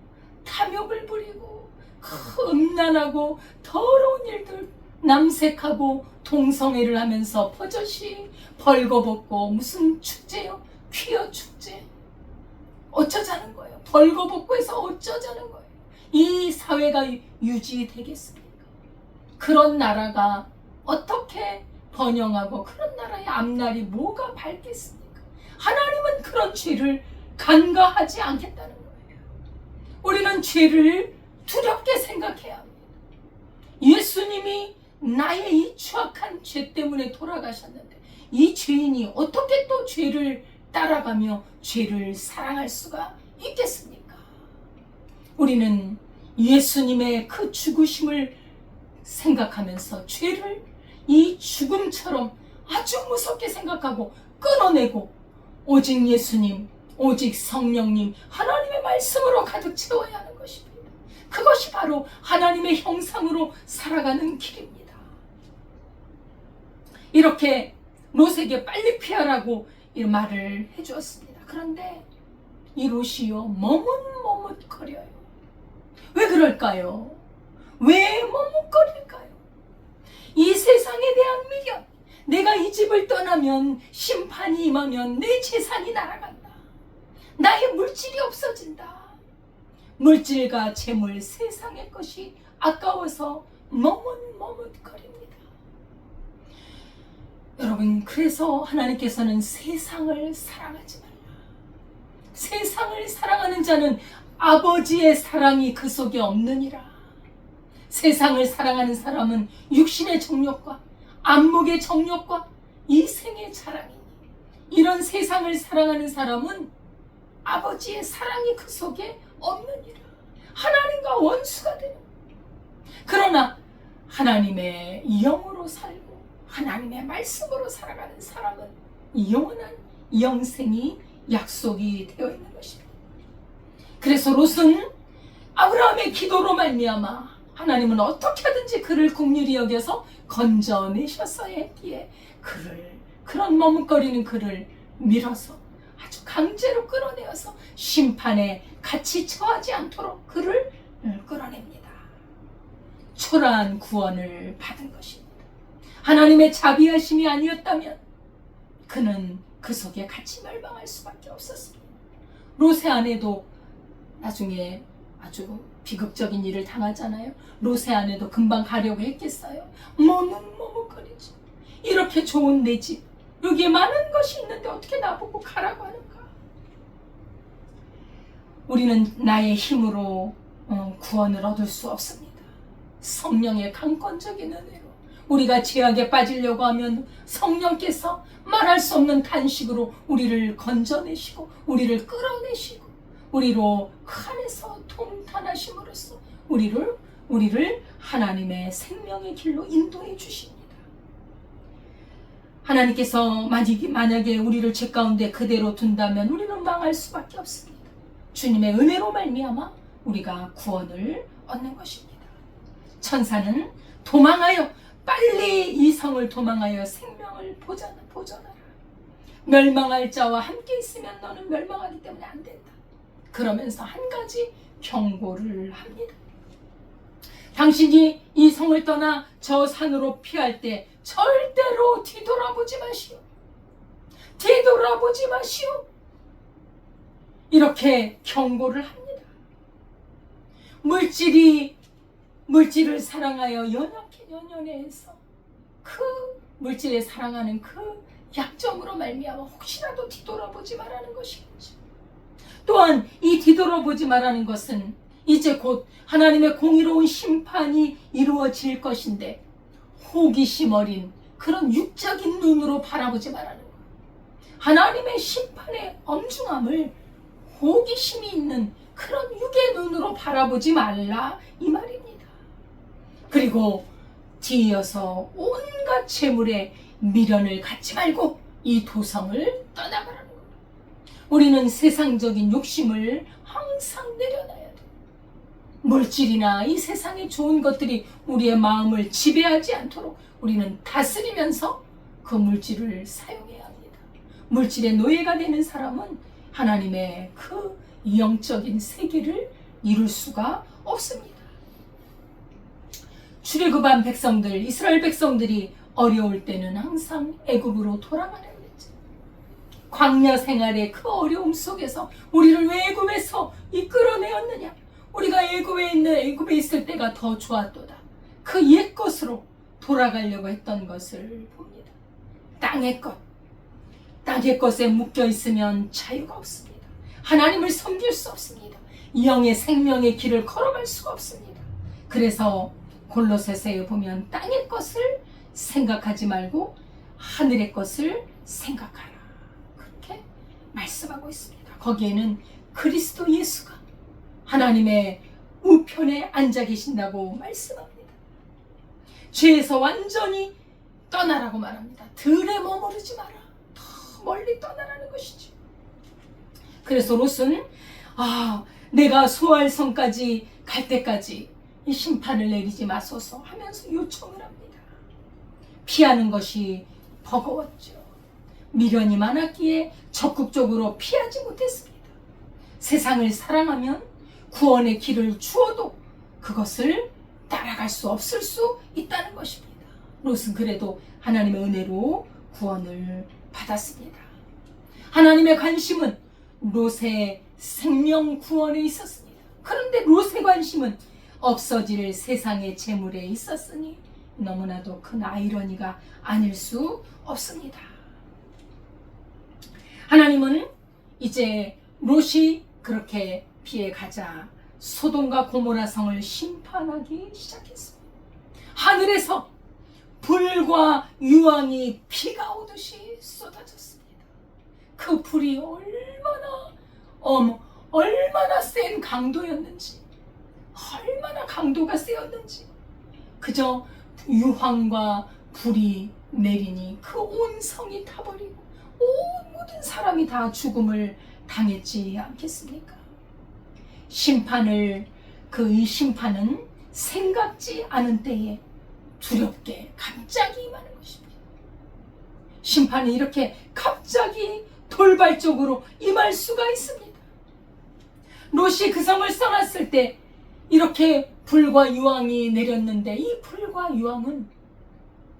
탐욕을 부리고 음란하고 더러운 일들 남색하고 동성애를 하면서 버젓이 벌거벗고, 무슨 축제요? 퀴어 축제. 어쩌자는 거예요? 벌거벗고 해서 어쩌자는 거예요? 이 사회가 유지되겠습니까? 그런 나라가 어떻게 번영하고 그런 나라의 앞날이 뭐가 밝겠습니까? 하나님은 그런 죄를 간과하지 않겠다는 거예요. 우리는 죄를 두렵게 생각해야 합니다. 예수님이 나의 이 추악한 죄 때문에 돌아가셨는데, 이 죄인이 어떻게 또 죄를 따라가며 죄를 사랑할 수가 있겠습니까? 우리는 예수님의 그 죽으심을 생각하면서 죄를 이 죽음처럼 아주 무섭게 생각하고 끊어내고, 오직 예수님, 오직 성령님, 하나님의 말씀으로 가득 채워야 하는 것입니다. 그것이 바로 하나님의 형상으로 살아가는 길입니다. 이렇게 롯에게 빨리 피하라고 이 말을 해주었습니다. 그런데 이 롯이요, 머뭇머뭇거려요. 왜 그럴까요? 왜 머뭇거릴까요? 이 세상에 대한 미련, 내가 이 집을 떠나면, 심판이 임하면 내 재산이 날아간다. 나의 물질이 없어진다. 물질과 재물, 세상의 것이 아까워서 머뭇머뭇거립니다. 여러분, 그래서 하나님께서는 세상을 사랑하지 말라. 세상을 사랑하는 자는 아버지의 사랑이 그 속에 없느니라. 세상을 사랑하는 사람은 육신의 정욕과 안목의 정욕과 이생의 자랑이니, 이런 세상을 사랑하는 사람은 아버지의 사랑이 그 속에 없느니라. 하나님과 원수가 되는. 그러나 하나님의 영으로 살고 하나님의 말씀으로 살아가는 사람은 영원한 영생이 약속이 되어 있는 것입니다. 그래서 롯은 아브라함의 기도로 말미암아 하나님은 어떻게 하든지 그를 긍휼히 여겨서 건져내셨어야 했기에 그런 머뭇거리는 그를 밀어서 아주 강제로 끌어내어서 심판에 같이 처하지 않도록 그를 끌어냅니다. 초라한 구원을 받은 것입니다. 하나님의 자비하심이 아니었다면 그는 그 속에 같이 멸망할 수밖에 없었습니다. 롯의 아내도 나중에 아주 비극적인 일을 당하잖아요. 롯의 아내도 금방 가려고 했겠어요. 머뭇머뭇거리죠. 이렇게 좋은 내 집, 여기에 많은 것이 있는데 어떻게 나보고 가라고 하는가? 우리는 나의 힘으로 구원을 얻을 수 없습니다. 성령의 강권적인 은혜로 우리가 죄악에 빠지려고 하면 성령께서 말할 수 없는 탄식으로 우리를 건져내시고 우리를 끌어내시고 우리로 그 안에서 통탄하심으로써 우리를 하나님의 생명의 길로 인도해 주십니다. 하나님께서 만약에 우리를 죄 가운데 그대로 둔다면 우리는 망할 수밖에 없습니다. 주님의 은혜로 말미암아 우리가 구원을 얻는 것입니다. 천사는 도망하여 빨리 이 성을 도망하여 생명을 보존하라. 멸망할 자와 함께 있으면 너는 멸망하기 때문에 안 된다. 그러면서 한 가지 경고를 합니다. 당신이 이 성을 떠나 저 산으로 피할 때 절대로 뒤돌아보지 마시오. 뒤돌아보지 마시오. 이렇게 경고를 합니다. 물질을 사랑하여 연연해서 그 물질에 사랑하는 그 약점으로 말미암아 혹시라도 뒤돌아보지 말라는 것이겠죠. 또한 이 뒤돌아보지 말라는 것은 이제 곧 하나님의 공의로운 심판이 이루어질 것인데 호기심 어린 그런 육적인 눈으로 바라보지 말라는 거예요. 하나님의 심판의 엄중함을 호기심이 있는 그런 육의 눈으로 바라보지 말라 이 말입니다. 그리고 뒤이어서 온갖 재물에 미련을 갖지 말고 이 도성을 떠나가라는 거예요. 우리는 세상적인 욕심을 항상 내려놔야 돼요. 물질이나 이 세상의 좋은 것들이 우리의 마음을 지배하지 않도록 우리는 다스리면서 그 물질을 사용해야 합니다. 물질의 노예가 되는 사람은 하나님의 그 영적인 세계를 이룰 수가 없습니다. 출애굽한 백성들, 이스라엘 백성들이 어려울 때는 항상 애굽으로 돌아가라 그랬죠. 광야 생활의 그 어려움 속에서 우리를 왜 애굽에서 이끌어내었느냐? 우리가 애굽에 있을 때가 더 좋았도다. 그 옛 것으로 돌아가려고 했던 것을 봅니다. 땅의 것에 묶여 있으면 자유가 없습니다. 하나님을 섬길 수 없습니다. 영의 생명의 길을 걸어갈 수가 없습니다. 그래서 골로새서에 보면 땅의 것을 생각하지 말고 하늘의 것을 생각하라. 그렇게 말씀하고 있습니다. 거기에는 그리스도 예수가 하나님의 우편에 앉아 계신다고 말씀합니다. 죄에서 완전히 떠나라고 말합니다. 들에 머무르지 마라. 더 멀리 떠나라는 것이죠. 그래서 롯은 내가 소알 성까지 갈 때까지 이 심판을 내리지 마소서 하면서 요청을 합니다. 피하는 것이 버거웠죠. 미련이 많았기에 적극적으로 피하지 못했습니다. 세상을 사랑하면 구원의 길을 주어도 그것을 따라갈 수 없을 수 있다는 것입니다. 롯은 그래도 하나님의 은혜로 구원을 받았습니다. 하나님의 관심은 롯의 생명 구원에 있었습니다. 그런데 롯의 관심은 없어질 세상의 재물에 있었으니 너무나도 큰 아이러니가 아닐 수 없습니다. 하나님은 이제 롯이 그렇게 피해가자 소돔과 고모라 성을 심판하기 시작했습니다. 하늘에서 불과 유황이 비가 오듯이 쏟아졌습니다. 그 불이 얼마나 센 강도였는지, 얼마나 강도가 세었는지, 그저 유황과 불이 내리니 그 온 성이 타버리고 온 모든 사람이 다 죽음을 당했지 않겠습니까? 이 심판은 생각지 않은 때에 두렵게 갑자기 임하는 것입니다. 심판이 이렇게 갑자기 돌발적으로 임할 수가 있습니다. 롯이 그 성을 떠났을 때 이렇게 불과 유황이 내렸는데 이 불과 유황은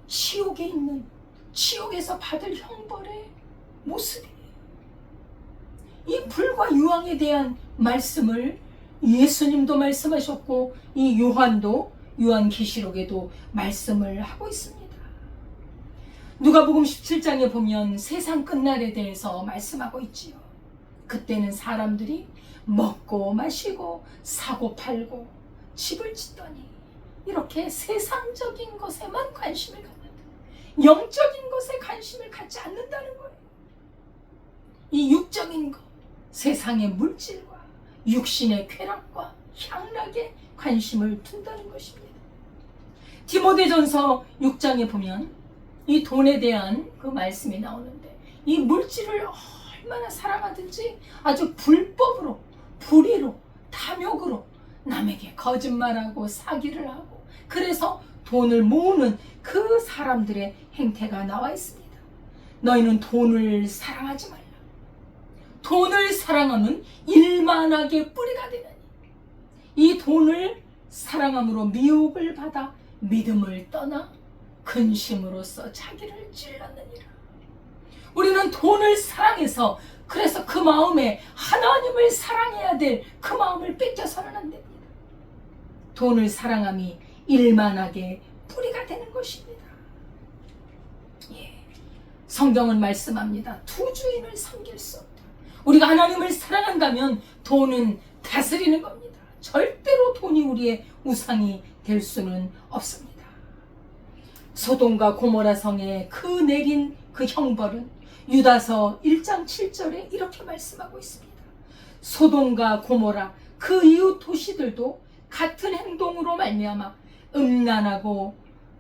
지옥에 있는, 지옥에서 받을 형벌의 모습이에요. 이 불과 유황에 대한 말씀을 예수님도 말씀하셨고 이 요한도 요한계시록에도 말씀을 하고 있습니다. 누가복음 17장에 보면 세상 끝날에 대해서 말씀하고 있지요. 그때는 사람들이 먹고 마시고 사고 팔고 집을 짓더니 이렇게 세상적인 것에만 관심을 갖는다. 영적인 것에 관심을 갖지 않는다는 거예요. 이 육적인 것, 세상의 물질과 육신의 쾌락과 향락에 관심을 둔다는 것입니다. 디모데전서 6장에 보면 이 돈에 대한 그 말씀이 나오는데 이 물질을 얼마나 사랑하든지 아주 불법으로, 불의로, 탐욕으로 남에게 거짓말하고 사기를 하고 그래서 돈을 모으는 그 사람들의 행태가 나와 있습니다. 너희는 돈을 사랑하지 말라. 돈을 사랑하면 일만하게 뿌리가 되느니 이 돈을 사랑함으로 미혹을 받아 믿음을 떠나 근심으로써 자기를 찔렀느니라. 우리는 돈을 사랑해서 그래서 그 마음에 하나님을 사랑해야 될 그 마음을 뺏겨서는 안 됩니다. 돈을 사랑함이 일만하게 뿌리가 되는 것입니다. 예. 성경은 말씀합니다. 두 주인을 섬길 수 없다. 우리가 하나님을 사랑한다면 돈은 다스리는 겁니다. 절대로 돈이 우리의 우상이 될 수는 없습니다. 소돔과 고모라 성에 그 내린 그 형벌은 유다서 1장 7절에 이렇게 말씀하고 있습니다. 소돔과 고모라 그 이웃 도시들도 같은 행동으로 말미암아 음란하고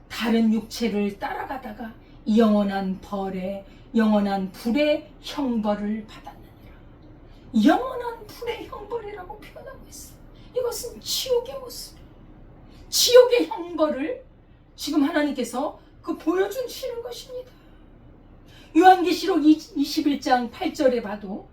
다른 육체를 따라가다가 영원한 벌에 영원한 불의 형벌을 받았느니라. 영원한 불의 형벌이라고 표현하고 있어요. 이것은 지옥의 모습, 지옥의 형벌을 지금 하나님께서 보여주시는 것입니다. 요한계시록 21장 8절에 봐도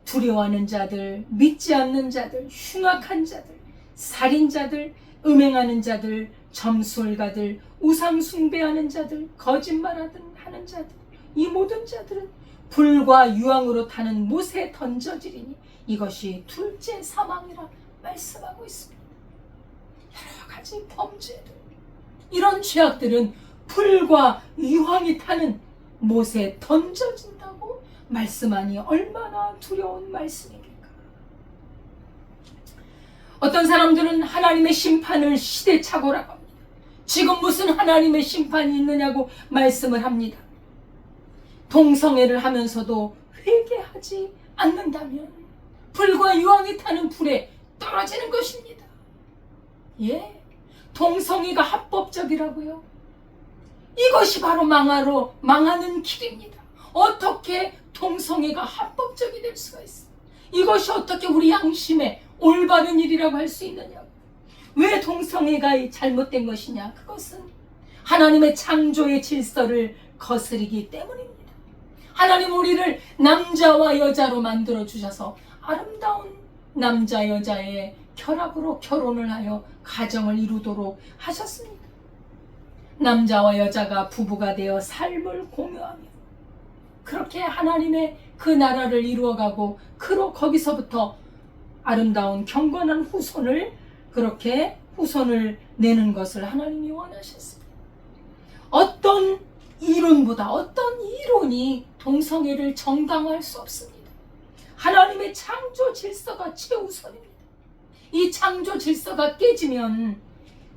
두려워하는 자들, 믿지 않는 자들, 흉악한 자들, 살인자들, 음행하는 자들, 점술가들, 우상 숭배하는 자들, 거짓말하는 자들, 이 모든 자들은 불과 유황으로 타는 못에 던져지리니 이것이 둘째 사망이라 말씀하고 있습니다. 여러 가지 범죄들, 이런 죄악들은 불과 유황이 타는 못에 던져진다고 말씀하니 얼마나 두려운 말씀입니까? 어떤 사람들은 하나님의 심판을 시대착오라고 합니다. 지금 무슨 하나님의 심판이 있느냐고 말씀을 합니다. 동성애를 하면서도 회개하지 않는다면 불과 유황이 타는 불에 떨어지는 것입니다. 예, 동성애가 합법적이라고요? 이것이 바로 망하는 길입니다. 어떻게 동성애가 합법적이 될 수가 있어? 이것이 어떻게 우리 양심에 올바른 일이라고 할 수 있느냐고. 왜 동성애가 잘못된 것이냐? 그것은 하나님의 창조의 질서를 거스르기 때문입니다. 하나님 우리를 남자와 여자로 만들어 주셔서 아름다운 남자 여자의 결합으로 결혼을 하여 가정을 이루도록 하셨습니다. 남자와 여자가 부부가 되어 삶을 공유하며 그렇게 하나님의 그 나라를 이루어가고 거기서부터 아름다운 경건한 후손을 그렇게 후손을 내는 것을 하나님이 원하셨습니다. 어떤 이론보다 어떤 이론이 동성애를 정당화할 수 없습니다. 하나님의 창조 질서가 최우선입니다. 이 창조 질서가 깨지면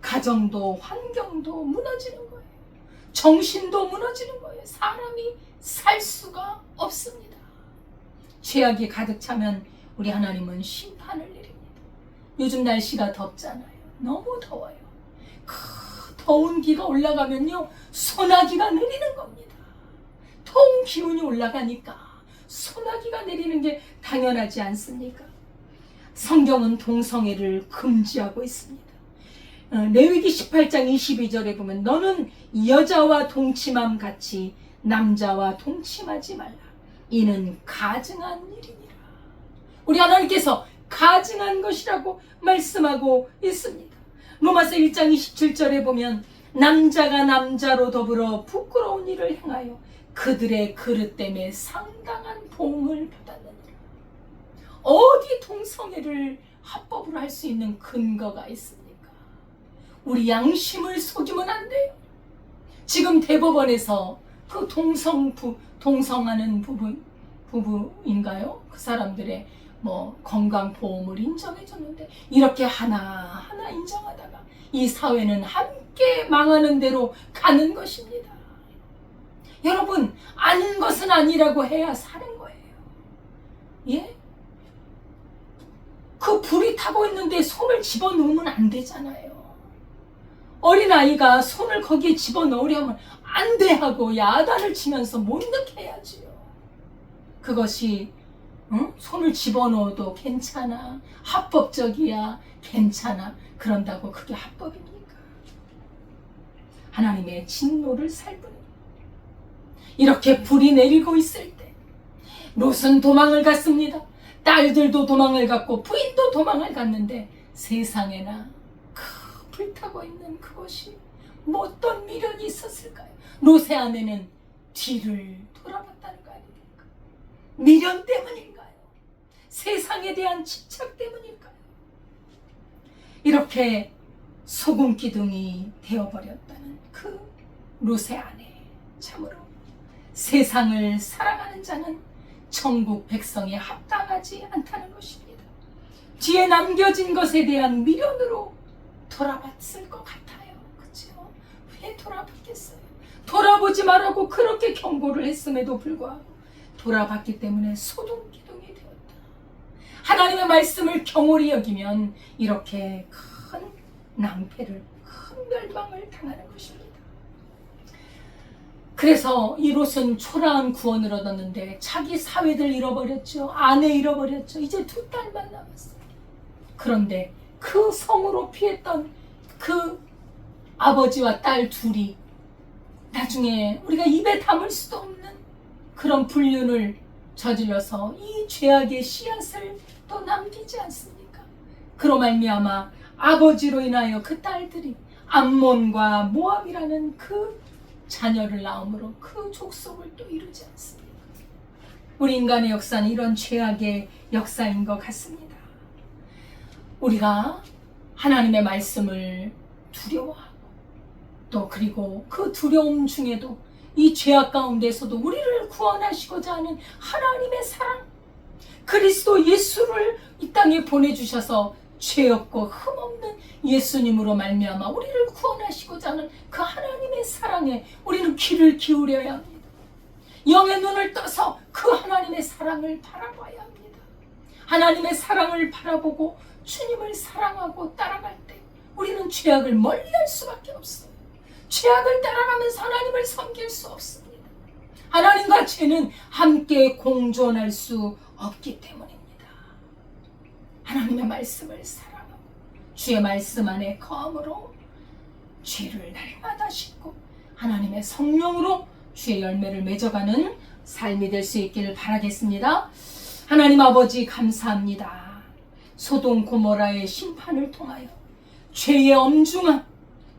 가정도 환경도 무너지는 거예요. 정신도 무너지는 거예요. 사람이 살 수가 없습니다. 죄악이 가득 차면 우리 하나님은 심판을 내립니다. 요즘 날씨가 덥잖아요. 너무 더워요. 그 더운 기가 올라가면요 소나기가 내리는 겁니다. 더운 기운이 올라가니까 소나기가 내리는 게 당연하지 않습니까? 성경은 동성애를 금지하고 있습니다. 레위기 18장 22절에 보면 너는 여자와 동침함 같이 남자와 동침하지 말라. 이는 가증한 일이니라. 우리 하나님께서 가증한 것이라고 말씀하고 있습니다. 로마서 1장 27절에 보면 남자가 남자로 더불어 부끄러운 일을 행하여 그들의 그릇 때문에 상당한 보응을 받았느니라. 어디 동성애를 합법으로 할 수 있는 근거가 있습니까? 우리 양심을 속이면 안 돼요. 지금 대법원에서 그 동성하는 부부인가요? 그 사람들의 건강보험을 인정해줬는데 이렇게 하나하나 인정하다가 이 사회는 함께 망하는 대로 가는 것입니다. 여러분, 아는 것은 아니라고 해야 사는 거예요. 예? 그 불이 타고 있는데 손을 집어넣으면 안 되잖아요. 어린아이가 손을 거기에 집어넣으려면 안 돼 하고 야단을 치면서 못 넣게 해야지요. 그것이 손을 집어넣어도 괜찮아, 합법적이야, 괜찮아, 그런다고 그게 합법입니까? 하나님의 진노를 살 뿐입니다. 이렇게 불이 내리고 있을 때 롯은 도망을 갔습니다. 딸들도 도망을 갔고 부인도 도망을 갔는데 세상에나 그 불타고 있는 그것이 어떤 미련이 있었을까요? 롯의 아내는 뒤를 돌아봤다는 거 아닙니까? 미련 때문일까요? 세상에 대한 집착 때문일까요? 이렇게 소금 기둥이 되어버렸다는 그 롯의 아내, 참으로 세상을 사랑하는 자는 천국 백성에 합당하지 않다는 것입니다. 뒤에 남겨진 것에 대한 미련으로 돌아봤을 것 같아요. 그렇죠? 왜 돌아봤겠어요? 돌아보지 말라고 그렇게 경고를 했음에도 불구하고 돌아봤기 때문에 소동기둥이 되었다. 하나님의 말씀을 경홀히 여기면 이렇게 큰 낭패를, 큰 멸망을 당하는 것입니다. 그래서 이 롯은 초라한 구원을 얻었는데 자기 사위들 잃어버렸죠. 아내 잃어버렸죠. 이제 2딸만 남았어요. 그런데 그 성으로 피했던 그 아버지와 딸 둘이 나중에 우리가 입에 담을 수도 없는 그런 불륜을 저질러서 이 죄악의 씨앗을 또 남기지 않습니까? 그로 말미암아 아버지로 인하여 그 딸들이 암몬과 모압이라는 그 자녀를 낳음으로 그 족속을 또 이루지 않습니다. 우리 인간의 역사는 이런 죄악의 역사인 것 같습니다. 우리가 하나님의 말씀을 두려워하고 또 그리고 그 두려움 중에도 이 죄악 가운데서도 우리를 구원하시고자 하는 하나님의 사랑, 그리스도 예수를 이 땅에 보내주셔서 죄 없고 흠 없는 예수님으로 말미암아 우리를 구원하시고자 하는 그 하나님의 사랑에 우리는 귀를 기울여야 합니다. 영의 눈을 떠서 그 하나님의 사랑을 바라봐야 합니다. 하나님의 사랑을 바라보고 주님을 사랑하고 따라갈 때 우리는 죄악을 멀리할 수밖에 없어요. 죄악을 따라가면서 하나님을 섬길 수 없습니다. 하나님과 죄는 함께 공존할 수 없기 때문입니다. 하나님의 말씀을 사랑하고 주의 말씀 안에 거함으로 죄를 날마다 씻고 하나님의 성령으로 주의 열매를 맺어가는 삶이 될 수 있기를 바라겠습니다. 하나님 아버지 감사합니다. 소돔 고모라의 심판을 통하여 죄의 엄중함,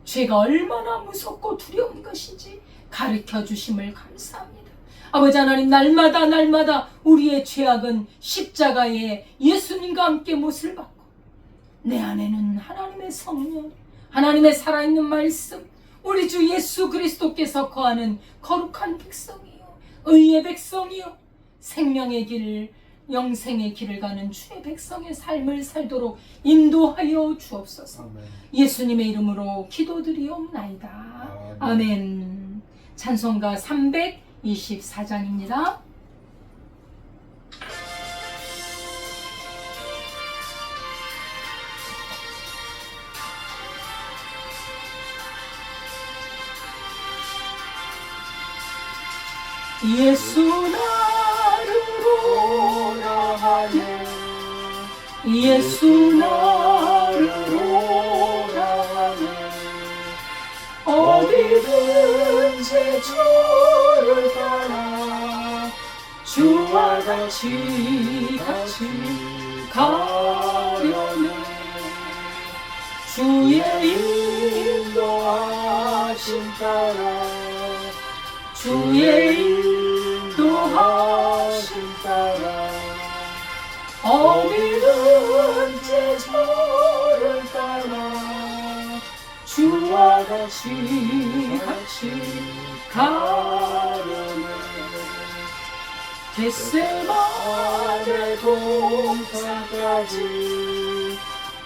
죄가 얼마나 무섭고 두려운 것인지 가르쳐 주심을 감사합니다. 아버지 하나님, 날마다 우리의 죄악은 십자가에 예수님과 함께 못을 받고 내 안에는 하나님의 성령, 하나님의 살아있는 말씀, 우리 주 예수 그리스도께서 거하는 거룩한 백성이요, 의의 백성이요, 생명의 길, 영생의 길을 가는 주의 백성의 삶을 살도록 인도하여 주옵소서.
아멘.
예수님의 이름으로 기도드리옵나이다. 아멘. 찬송가 324장입니다. 예수 나를 오라 하네, 예수 나를 오라 하네, 어디든지 주를 따라 주와 같이 가려네. 주의 인도하심 따라 주의 인도하심 따라 어디든지 저를 따라 주와 같이 가려네. 겟세마네 동산까지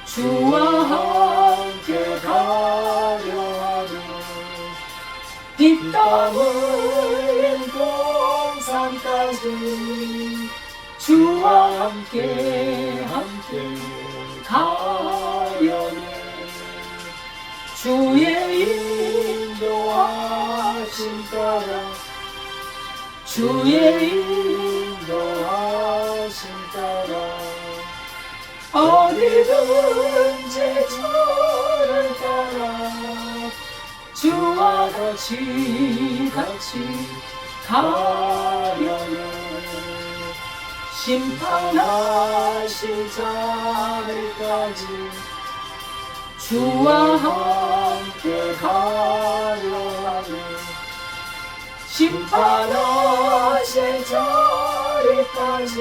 주와 함께 가려 하네. 뒷담 흘린 동산까지 주와 함께 가려네. 주의 인도하심 따라 주의 인도하심 따라 어디든지 저를 따라 주와 같이 가려네. 심판하실 자리까지 주와 함께 가려 하네. 심판하실 자리까지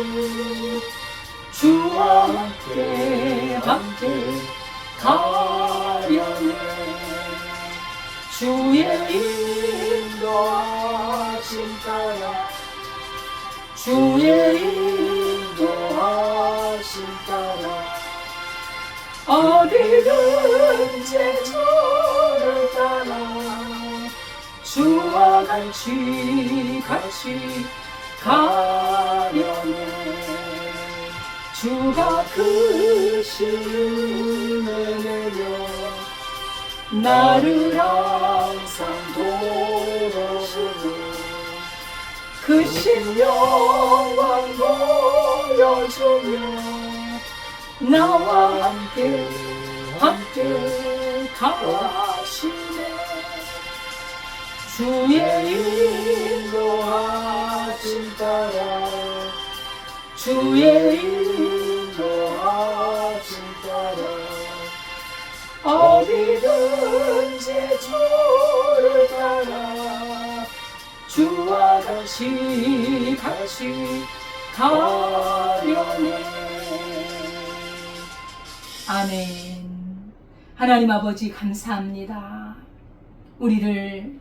주와 함께 가려네. 주의 인도하심 따라 주의 인도하심 따라 어디든지 저를 따라 주와 같이 가려네. 주가 크신 은혜 내려 나를 항상 도우시고 크신 영광 보여주며 나와 함께 가시네. 주의 인도하심 따라 주의 인도하심 따라 어디든지 저를 따라 주와 같이 가려네. 아멘. 하나님 아버지 감사합니다. 우리를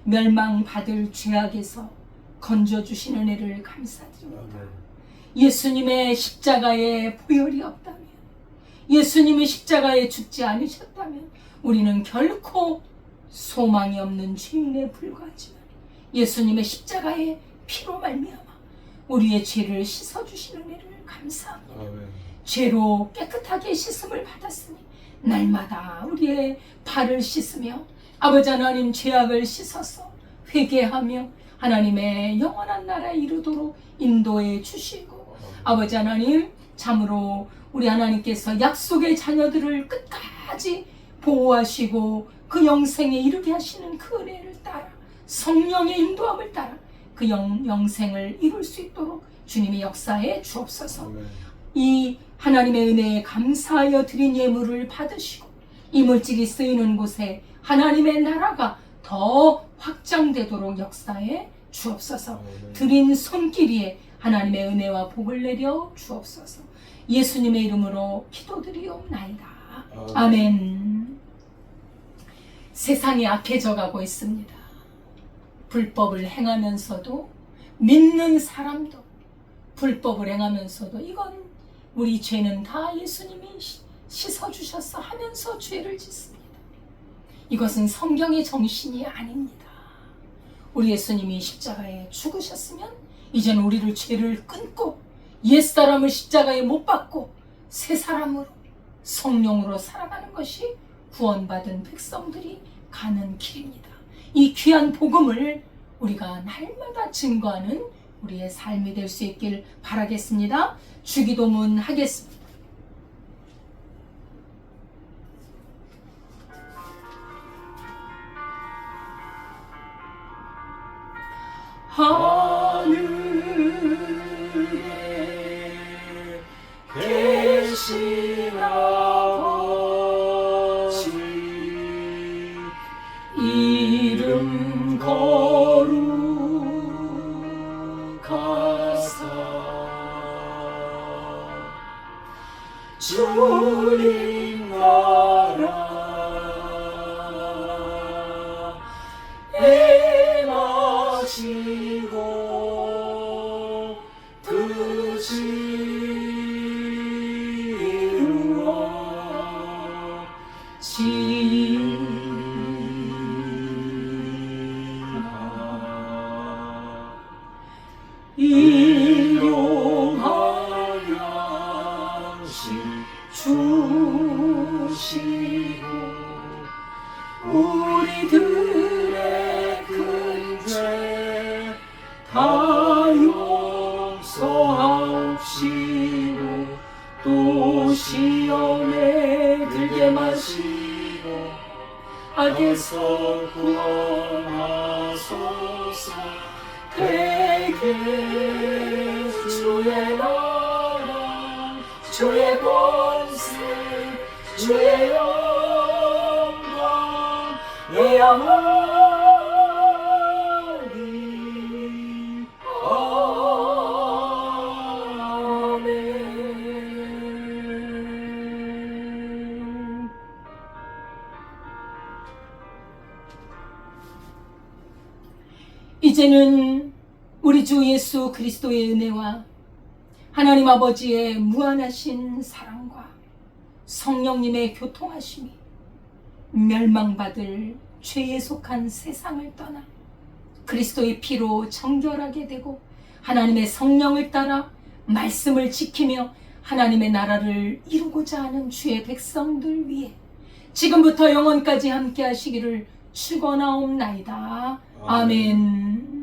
멸망받을 죄악에서 건져주신 은혜를 감사드립니다. 예수님의 십자가에 보혈이 없다면, 예수님의 십자가에 죽지 않으셨다면 우리는 결코 소망이 없는 죄인에 불과하지만 예수님의 십자가의 피로 말미암아 우리의 죄를 씻어주신 은혜를 감사합니다. 죄로 깨끗하게 씻음을 받았으니 날마다 우리의 발을 씻으며 아버지 하나님 죄악을 씻어서 회개하며 하나님의 영원한 나라에 이르도록 인도해 주시고 아버지 하나님 참으로 우리 하나님께서 약속의 자녀들을 끝까지 보호하시고 그 영생에 이르게 하시는 그 은혜를 따라 성령의 인도함을 따라 그 영생을 이룰 수 있도록 주님의 역사에 주옵소서. 이 하나님의 은혜에 감사하여 드린 예물을 받으시고 이 물질이 쓰이는 곳에 하나님의 나라가 더 확장되도록 역사에 주옵소서. 드린 손길이에 하나님의 은혜와 복을 내려 주옵소서. 예수님의 이름으로 기도드리옵나이다. 아멘. 세상이 악해져 가고 있습니다. 불법을 행하면서도 믿는 사람도 불법을 행하면서도 이건 우리 죄는 다 예수님이 씻어주셨어 하면서 죄를 짓습니다. 이것은 성경의 정신이 아닙니다. 우리 예수님이 십자가에 죽으셨으면 이제는 우리를 죄를 끊고 옛사람을 십자가에 못 박고 새 사람으로 성령으로 살아가는 것이 구원받은 백성들이 가는 길입니다. 이 귀한 복음을 우리가 날마다 증거하는 우리의 삶이 될 수 있길 바라겠습니다. 주기도문 하겠습니다. 하늘에 일용할 양식 주시고 우리들의 큰 죄 다 용서하옵시고 또 시험에 들게 마시고 악에서 구원하소서. 대개 주의 나라 주의 권세 주의 영광 영원히 아멘. 이제는 우리 주 예수 그리스도의 은혜와 하나님 아버지의 무한하신 사랑과 성령님의 교통하심이 멸망받을 죄에 속한 세상을 떠나 그리스도의 피로 정결하게 되고 하나님의 성령을 따라 말씀을 지키며 하나님의 나라를 이루고자 하는 주의 백성들 위해 지금부터 영원까지 함께 하시기를 축원하옵나이다. 아멘.